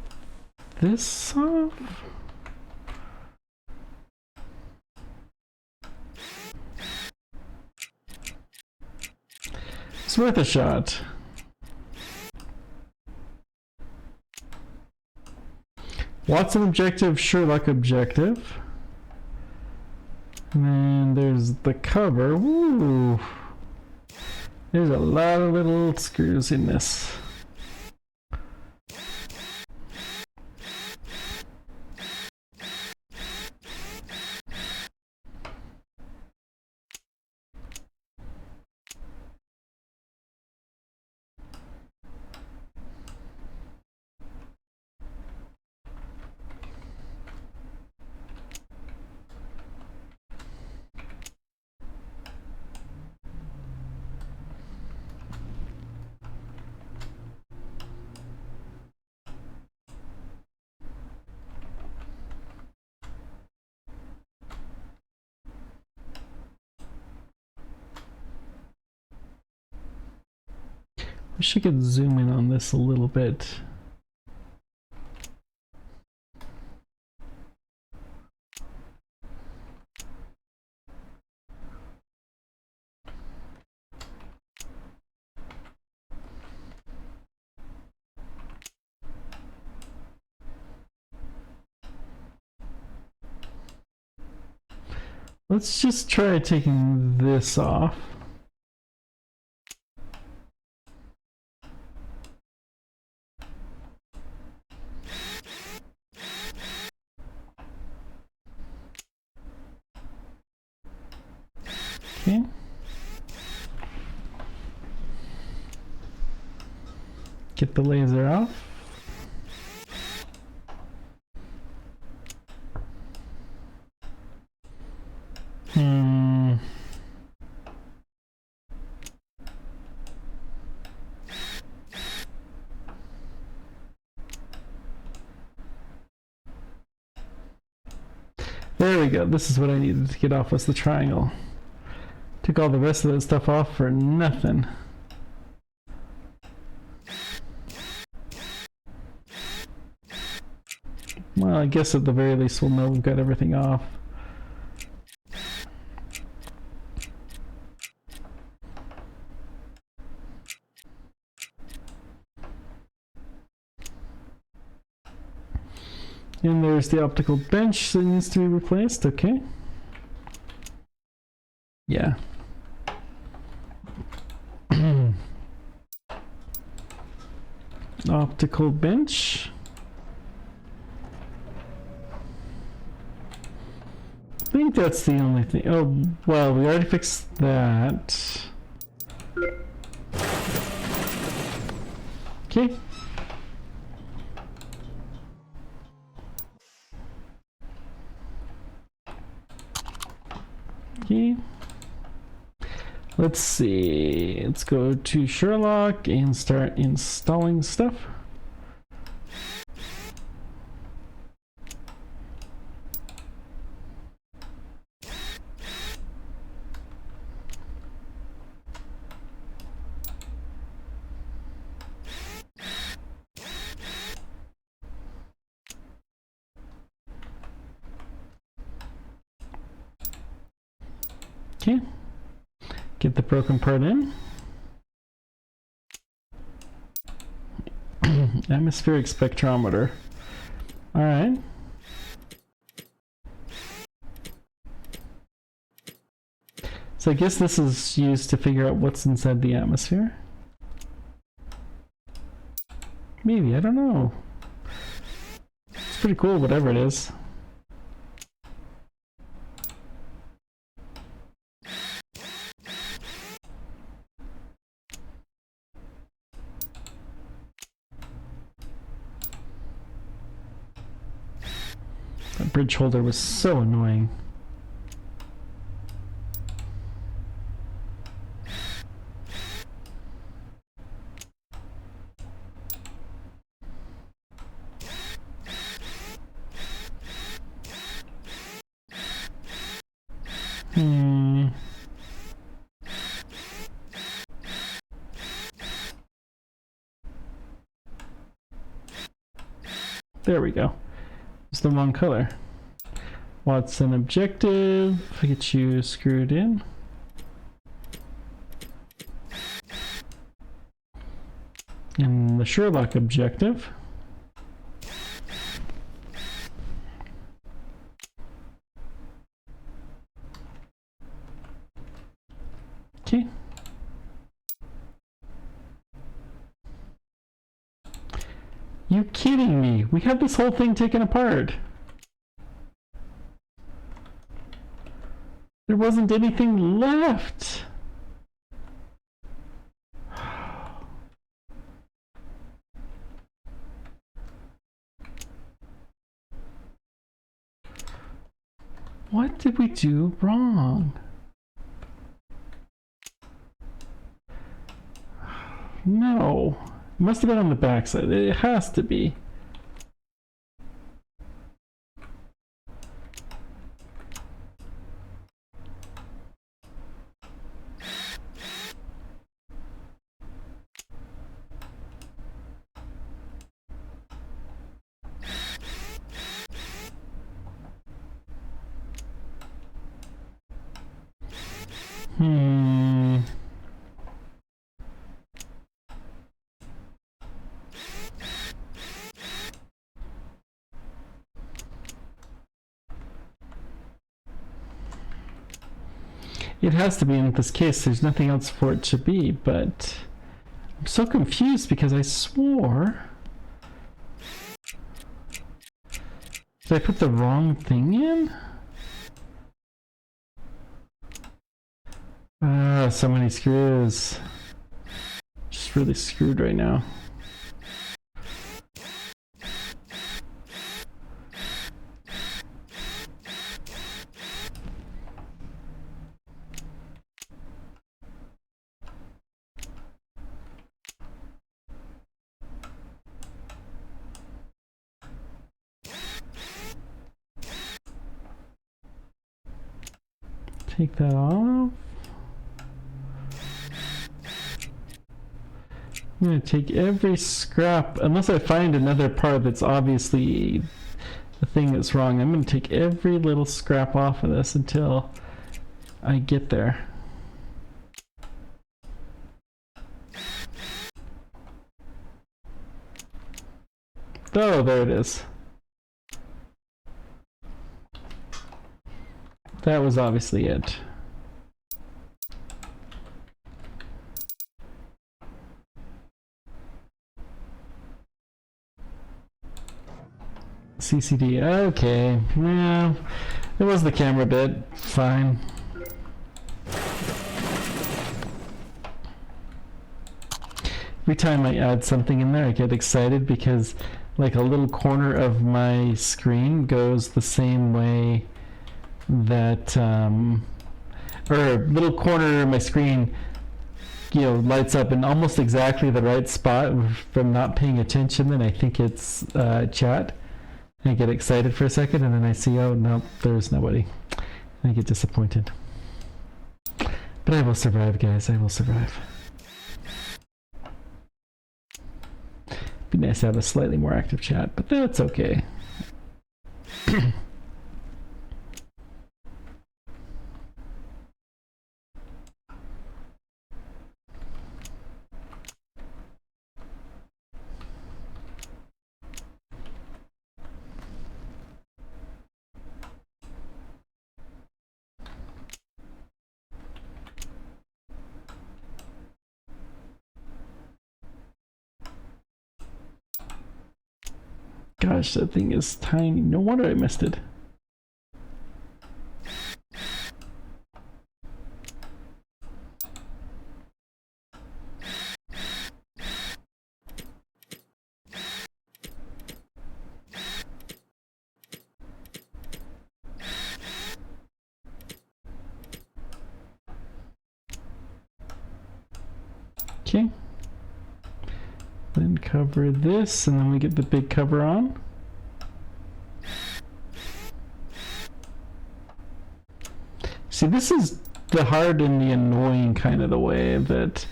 this off. It's worth a shot. Watson objective, Sherlock objective. And then there's the cover. Woo! There's a lot of little screws in this. Wish I could zoom in on this a little bit. Let's just try taking this off. Okay. Get the laser off. There we go. This is what I needed to get off, was the triangle. Took all the rest of that stuff off for nothing. Well, I guess at the very least we'll know we've got everything off. And there's the optical bench that needs to be replaced, okay. Yeah. Optical bench. I think that's the only thing. Oh, well, we already fixed that. Okay. Okay. Let's see. Let's go to Sherlock and start installing stuff. Okay. Get the broken part in. Atmospheric spectrometer. All right. So I guess this is used to figure out what's inside the atmosphere. Maybe, I don't know. It's pretty cool, whatever it is. That bridge holder was so annoying. There we go. It's the wrong color. What's an objective? If I get you screwed in. And the Sherlock objective. Okay. You kidding me? We have this whole thing taken apart. There wasn't anything left. What did we do wrong? No. It must have been on the backside. It has to be. It has to be in this case. There's nothing else for it to be, but I'm so confused because I swore. Did I put the wrong thing in? Ah, so many screws. Just really screwed right now. Take that off. I'm going to take every scrap, unless I find another part that's obviously the thing that's wrong. I'm going to take every little scrap off of this until I get there. Oh, there it is. That was obviously it. CCD, okay. Yeah, it was the camera bit. Fine. Every time I add something in there, I get excited because like a little corner of my screen goes the same way that or a little corner of my screen, you know, lights up in almost exactly the right spot. From not paying attention, then I think it's chat. I get excited for a second and then I see, oh no, there's nobody. And I get disappointed. But I will survive, guys. I will survive. Be nice to have a slightly more active chat, but that's okay. Gosh, that thing is tiny. No wonder I missed it. Okay. Then cover this, and then we get the big cover on. See, this is the hard and the annoying kind of the way that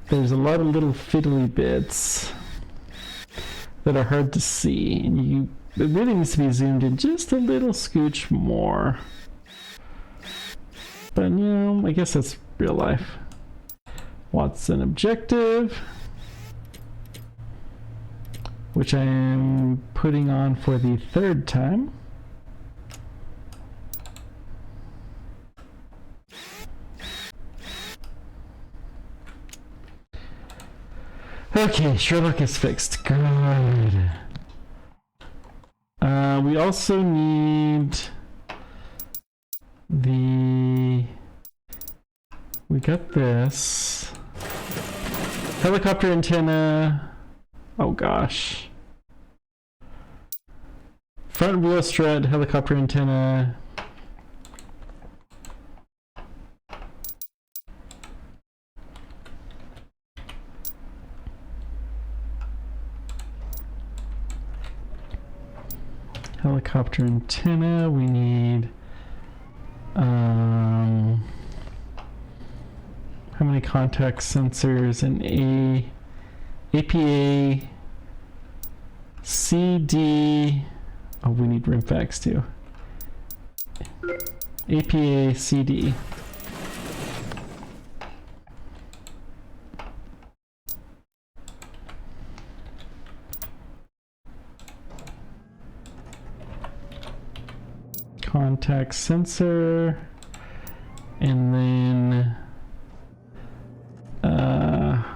there's a lot of little fiddly bits that are hard to see, and it really needs to be zoomed in just a little scooch more. But you know, I guess that's real life. What's an objective? Which I am putting on for the third time. Okay, Sherlock is fixed. Good. We also need we got this. Helicopter antenna. Oh gosh. Front wheel strut, helicopter antenna. Helicopter antenna, we need how many contact sensors? An APA CD. Oh, we need RIMFAX too. APA CD. Contact sensor, and then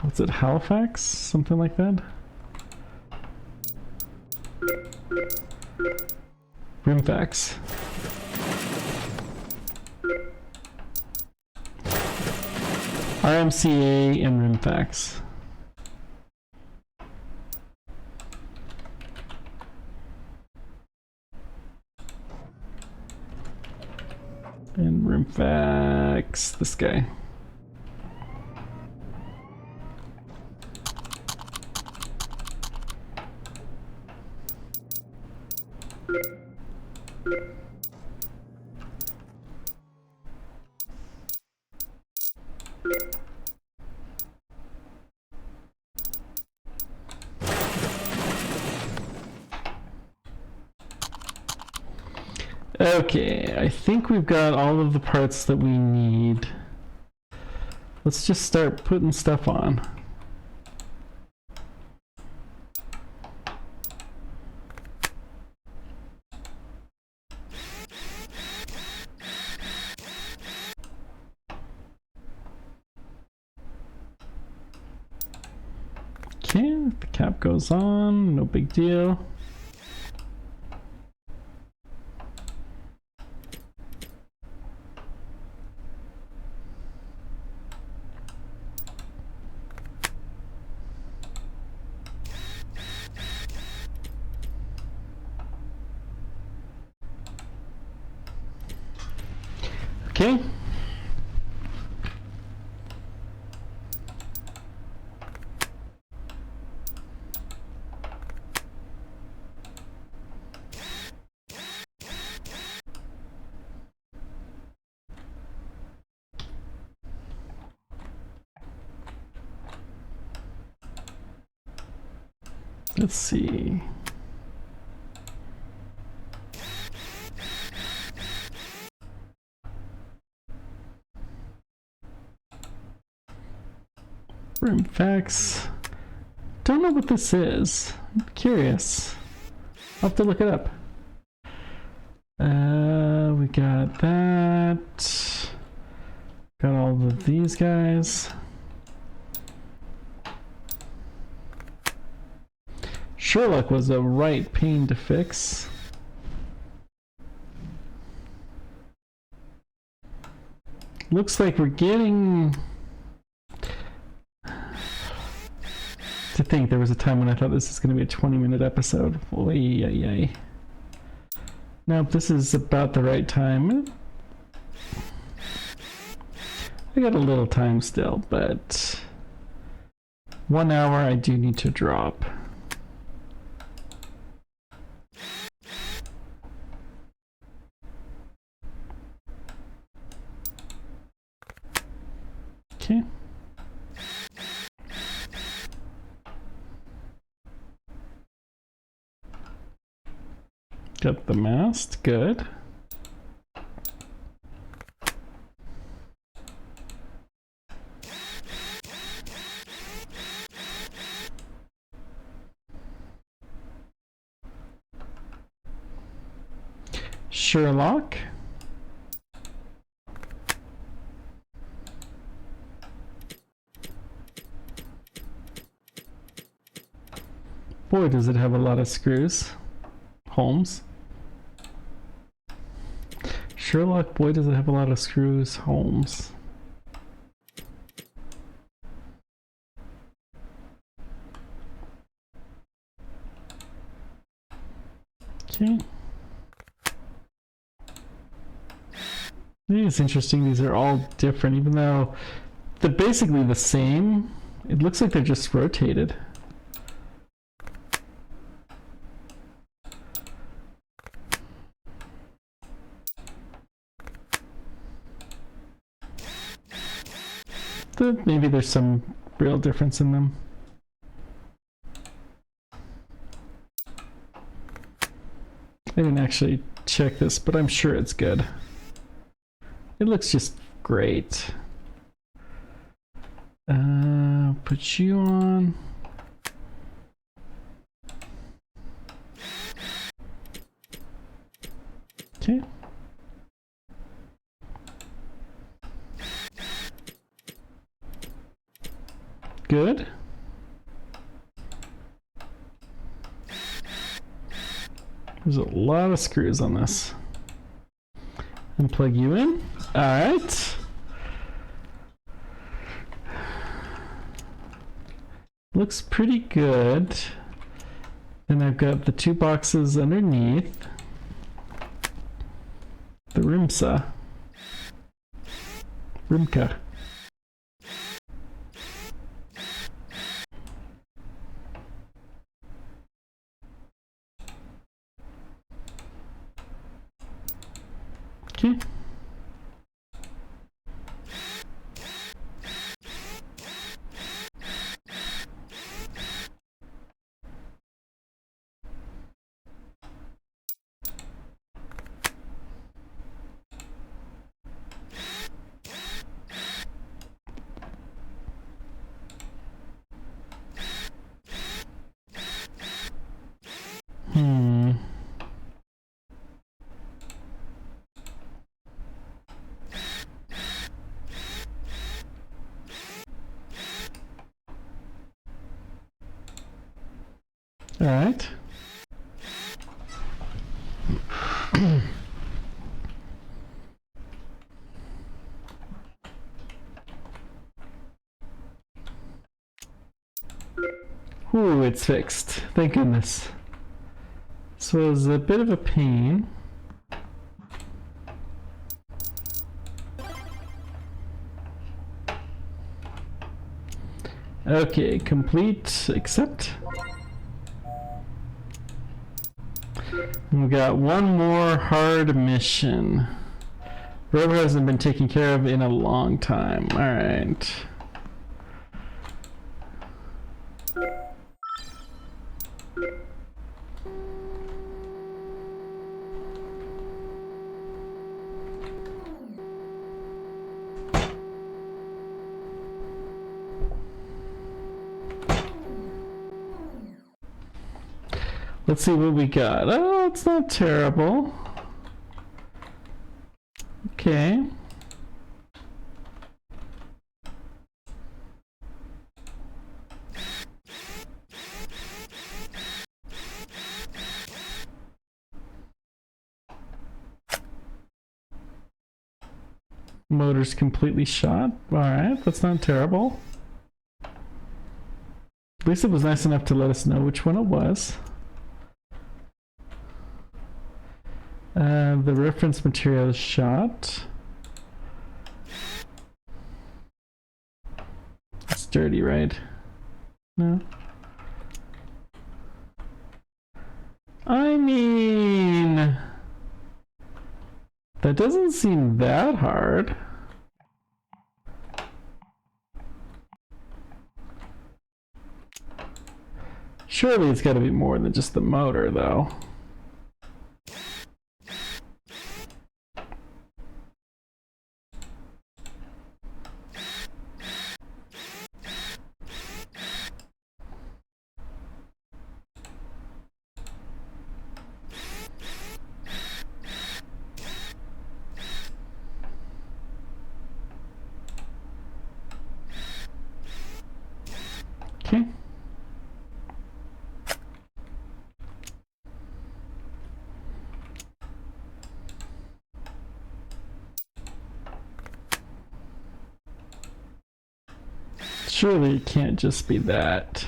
what's it, Halifax? Something like that? RIMFAX. RMCA and RIMFAX. And RIMFAX, this guy. Okay, I think we've got all of the parts that we need. Let's just start putting stuff on. Okay, the cap goes on, no big deal. Okay. Let's see. RIMFAX. Don't know what this is. I'm curious. I'll have to look it up. We got that. Got all of these guys. Sherlock was a right pain to fix. Looks like we're getting... To think there was a time when I thought this was going to be a 20-minute episode. Oy, ay, ay. Nope, this is about the right time. I got a little time still, but 1 hour I do need to drop. Okay. Got the mast, good. Sherlock. Boy, does it have a lot of screws. Holmes. Sherlock, boy, does it have a lot of screws. Holmes. Okay. I think it's interesting these are all different, even though they're basically the same. It looks like they're just rotated. Maybe there's some real difference in them. I didn't actually check this, but I'm sure it's good. It looks just great. Put you on. Okay. Good. There's a lot of screws on this. And plug you in. All right. Looks pretty good. And I've got the 2 boxes underneath. The Rimka. Okay. All right. Ooh, it's fixed. Thank goodness. This was a bit of a pain. Okay, complete, accept. We got one more hard mission. Rover hasn't been taken care of in a long time. All right. Let's see what we got. Oh, it's not terrible. Okay. Motor's completely shot. Alright, that's not terrible. At least it was nice enough to let us know which one it was. The reference material is shot. It's dirty, right? No. I mean, that doesn't seem that hard. Surely it's got to be more than just the motor, though. Okay. Surely it can't just be that.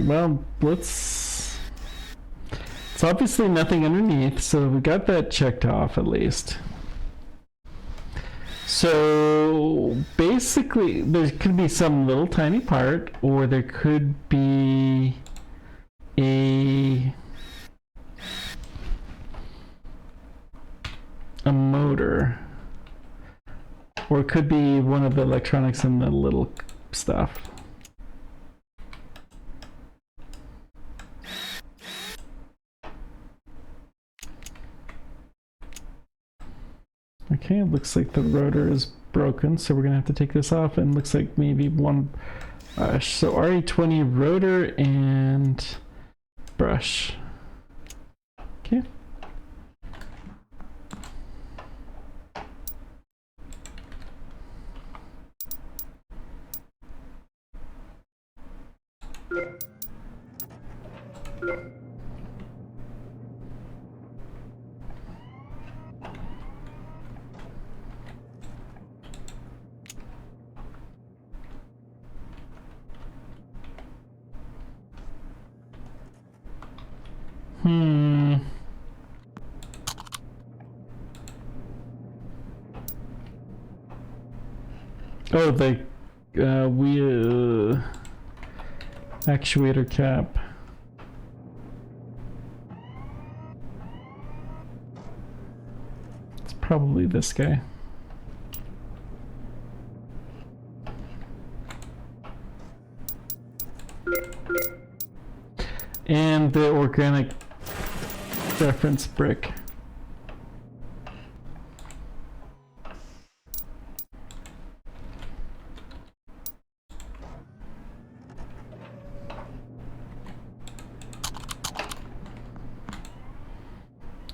Well, let's... It's obviously nothing underneath, so we got that checked off at least. So basically, there could be some little tiny part, or there could be a motor, or it could be one of the electronics in the little stuff. Okay, it looks like the rotor is broken, so we're gonna have to take this off, and looks like maybe one brush. So RE20 rotor and brush. Okay. Oh, the wheel actuator cap. It's probably this guy. And the organic reference brick.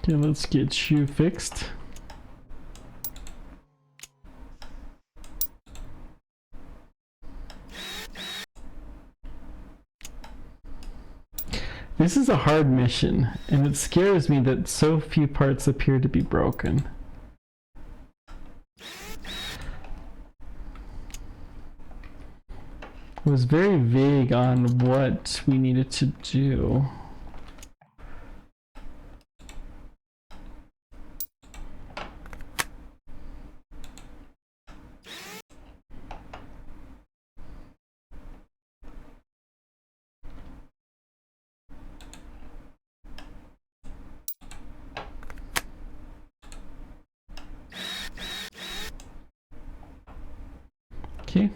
Okay, let's get you fixed. This is a hard mission, and it scares me that so few parts appear to be broken. It was very vague on what we needed to do. Okay.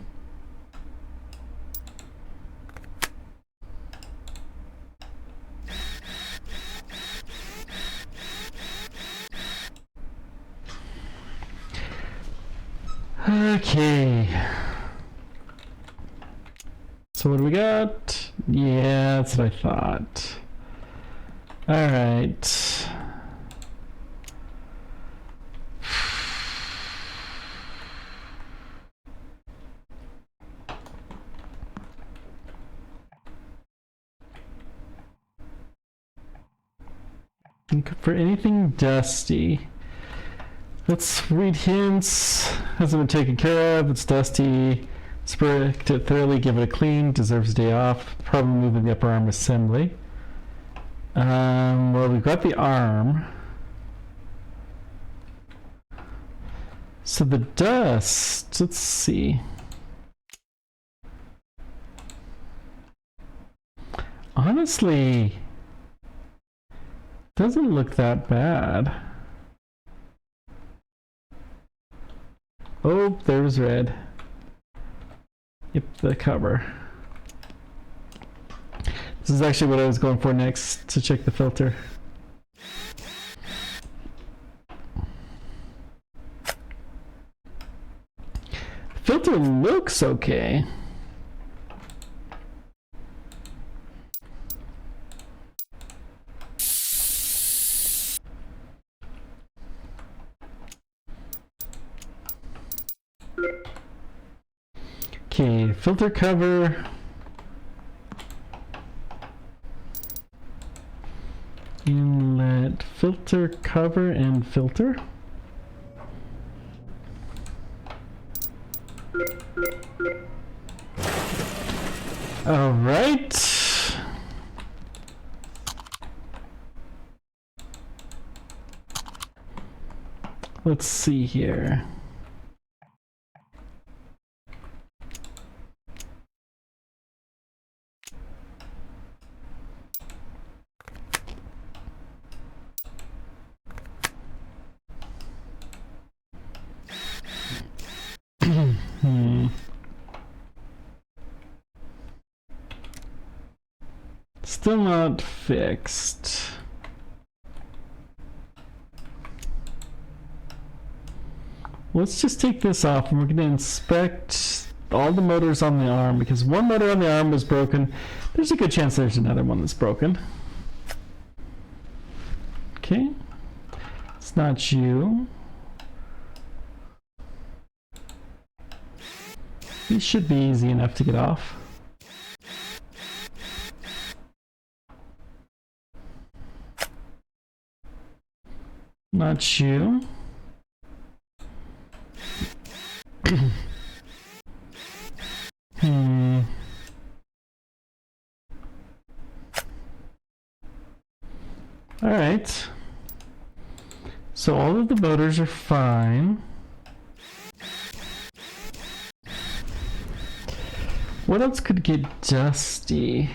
Okay. So what do we got? Yeah, that's what I thought. All right. Think for anything dusty. Let's read hints. Hasn't been taken care of. It's dusty. Spray it thoroughly. Give it a clean. Deserves a day off. Probably moving the upper arm assembly. Well, we've got the arm. So the dust. Let's see. Honestly, doesn't look that bad. Oh, there's red. Yep, the cover. This is actually what I was going for next, to check the filter. Filter looks okay. Okay, filter cover. Inlet, filter, cover, and filter. All right. Let's see here. Still not fixed. Let's just take this off and we're going to inspect all the motors on the arm, because one motor on the arm was broken. There's a good chance there's another one that's broken. Okay. It's not you. These should be easy enough to get off. Not you. All right. So all of the motors are fine. What else could get dusty?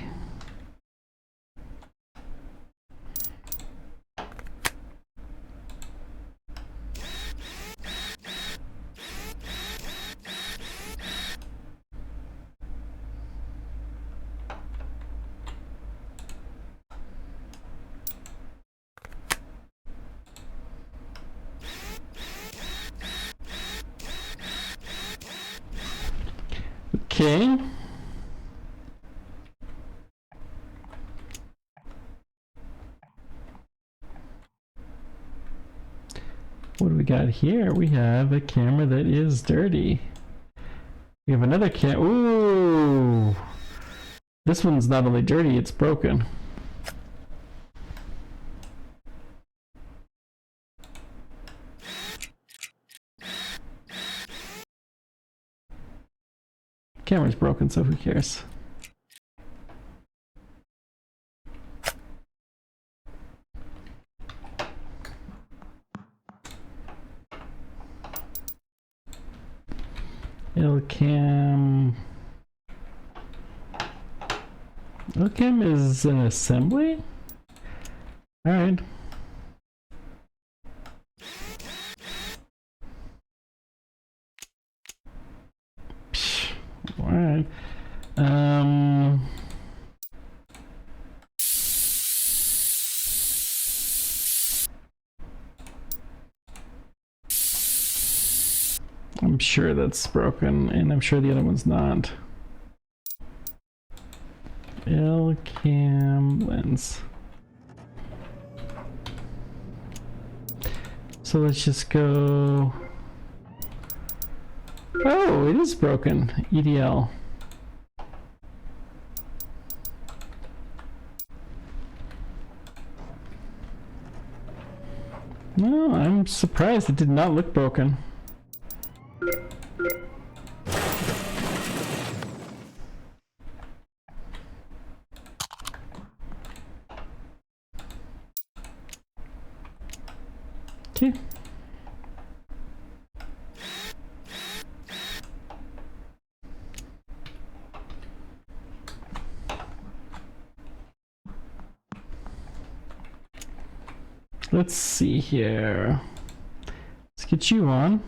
Okay. What do we got here? We have a camera that is dirty. We have another Ooh! This one's not only dirty, it's broken. Camera's broken, so who cares? Lcam is an assembly? Alright. Alright. I'm sure that's broken, and I'm sure the other one's not. Lcam lens. So let's just go. Oh, it is broken. EDL. surprised it did not look broken. Okay. Let's see here. Let's get you on.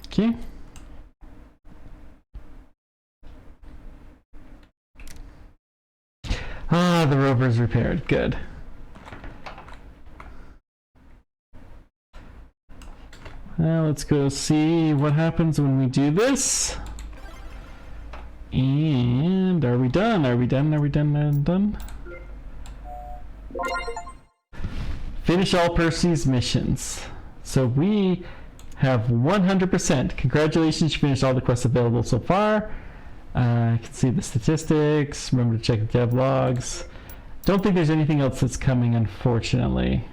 Okay. Ah, the rover's repaired. Good. Now let's go see what happens when we do this. And are we done? Are we done? Are we done? Done? Finish all Percy's missions. So we have 100%. Congratulations, you finished all the quests available so far. You can see the statistics. Remember to check the dev logs. Don't think there's anything else that's coming, unfortunately.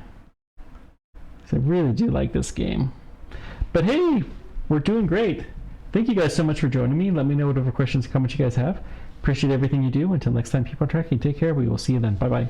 I really do like this game. But hey, we're doing great. Thank you guys so much for joining me. Let me know whatever questions or comments you guys have. Appreciate everything you do. Until next time, keep on tracking. Take care. We will see you then. Bye-bye.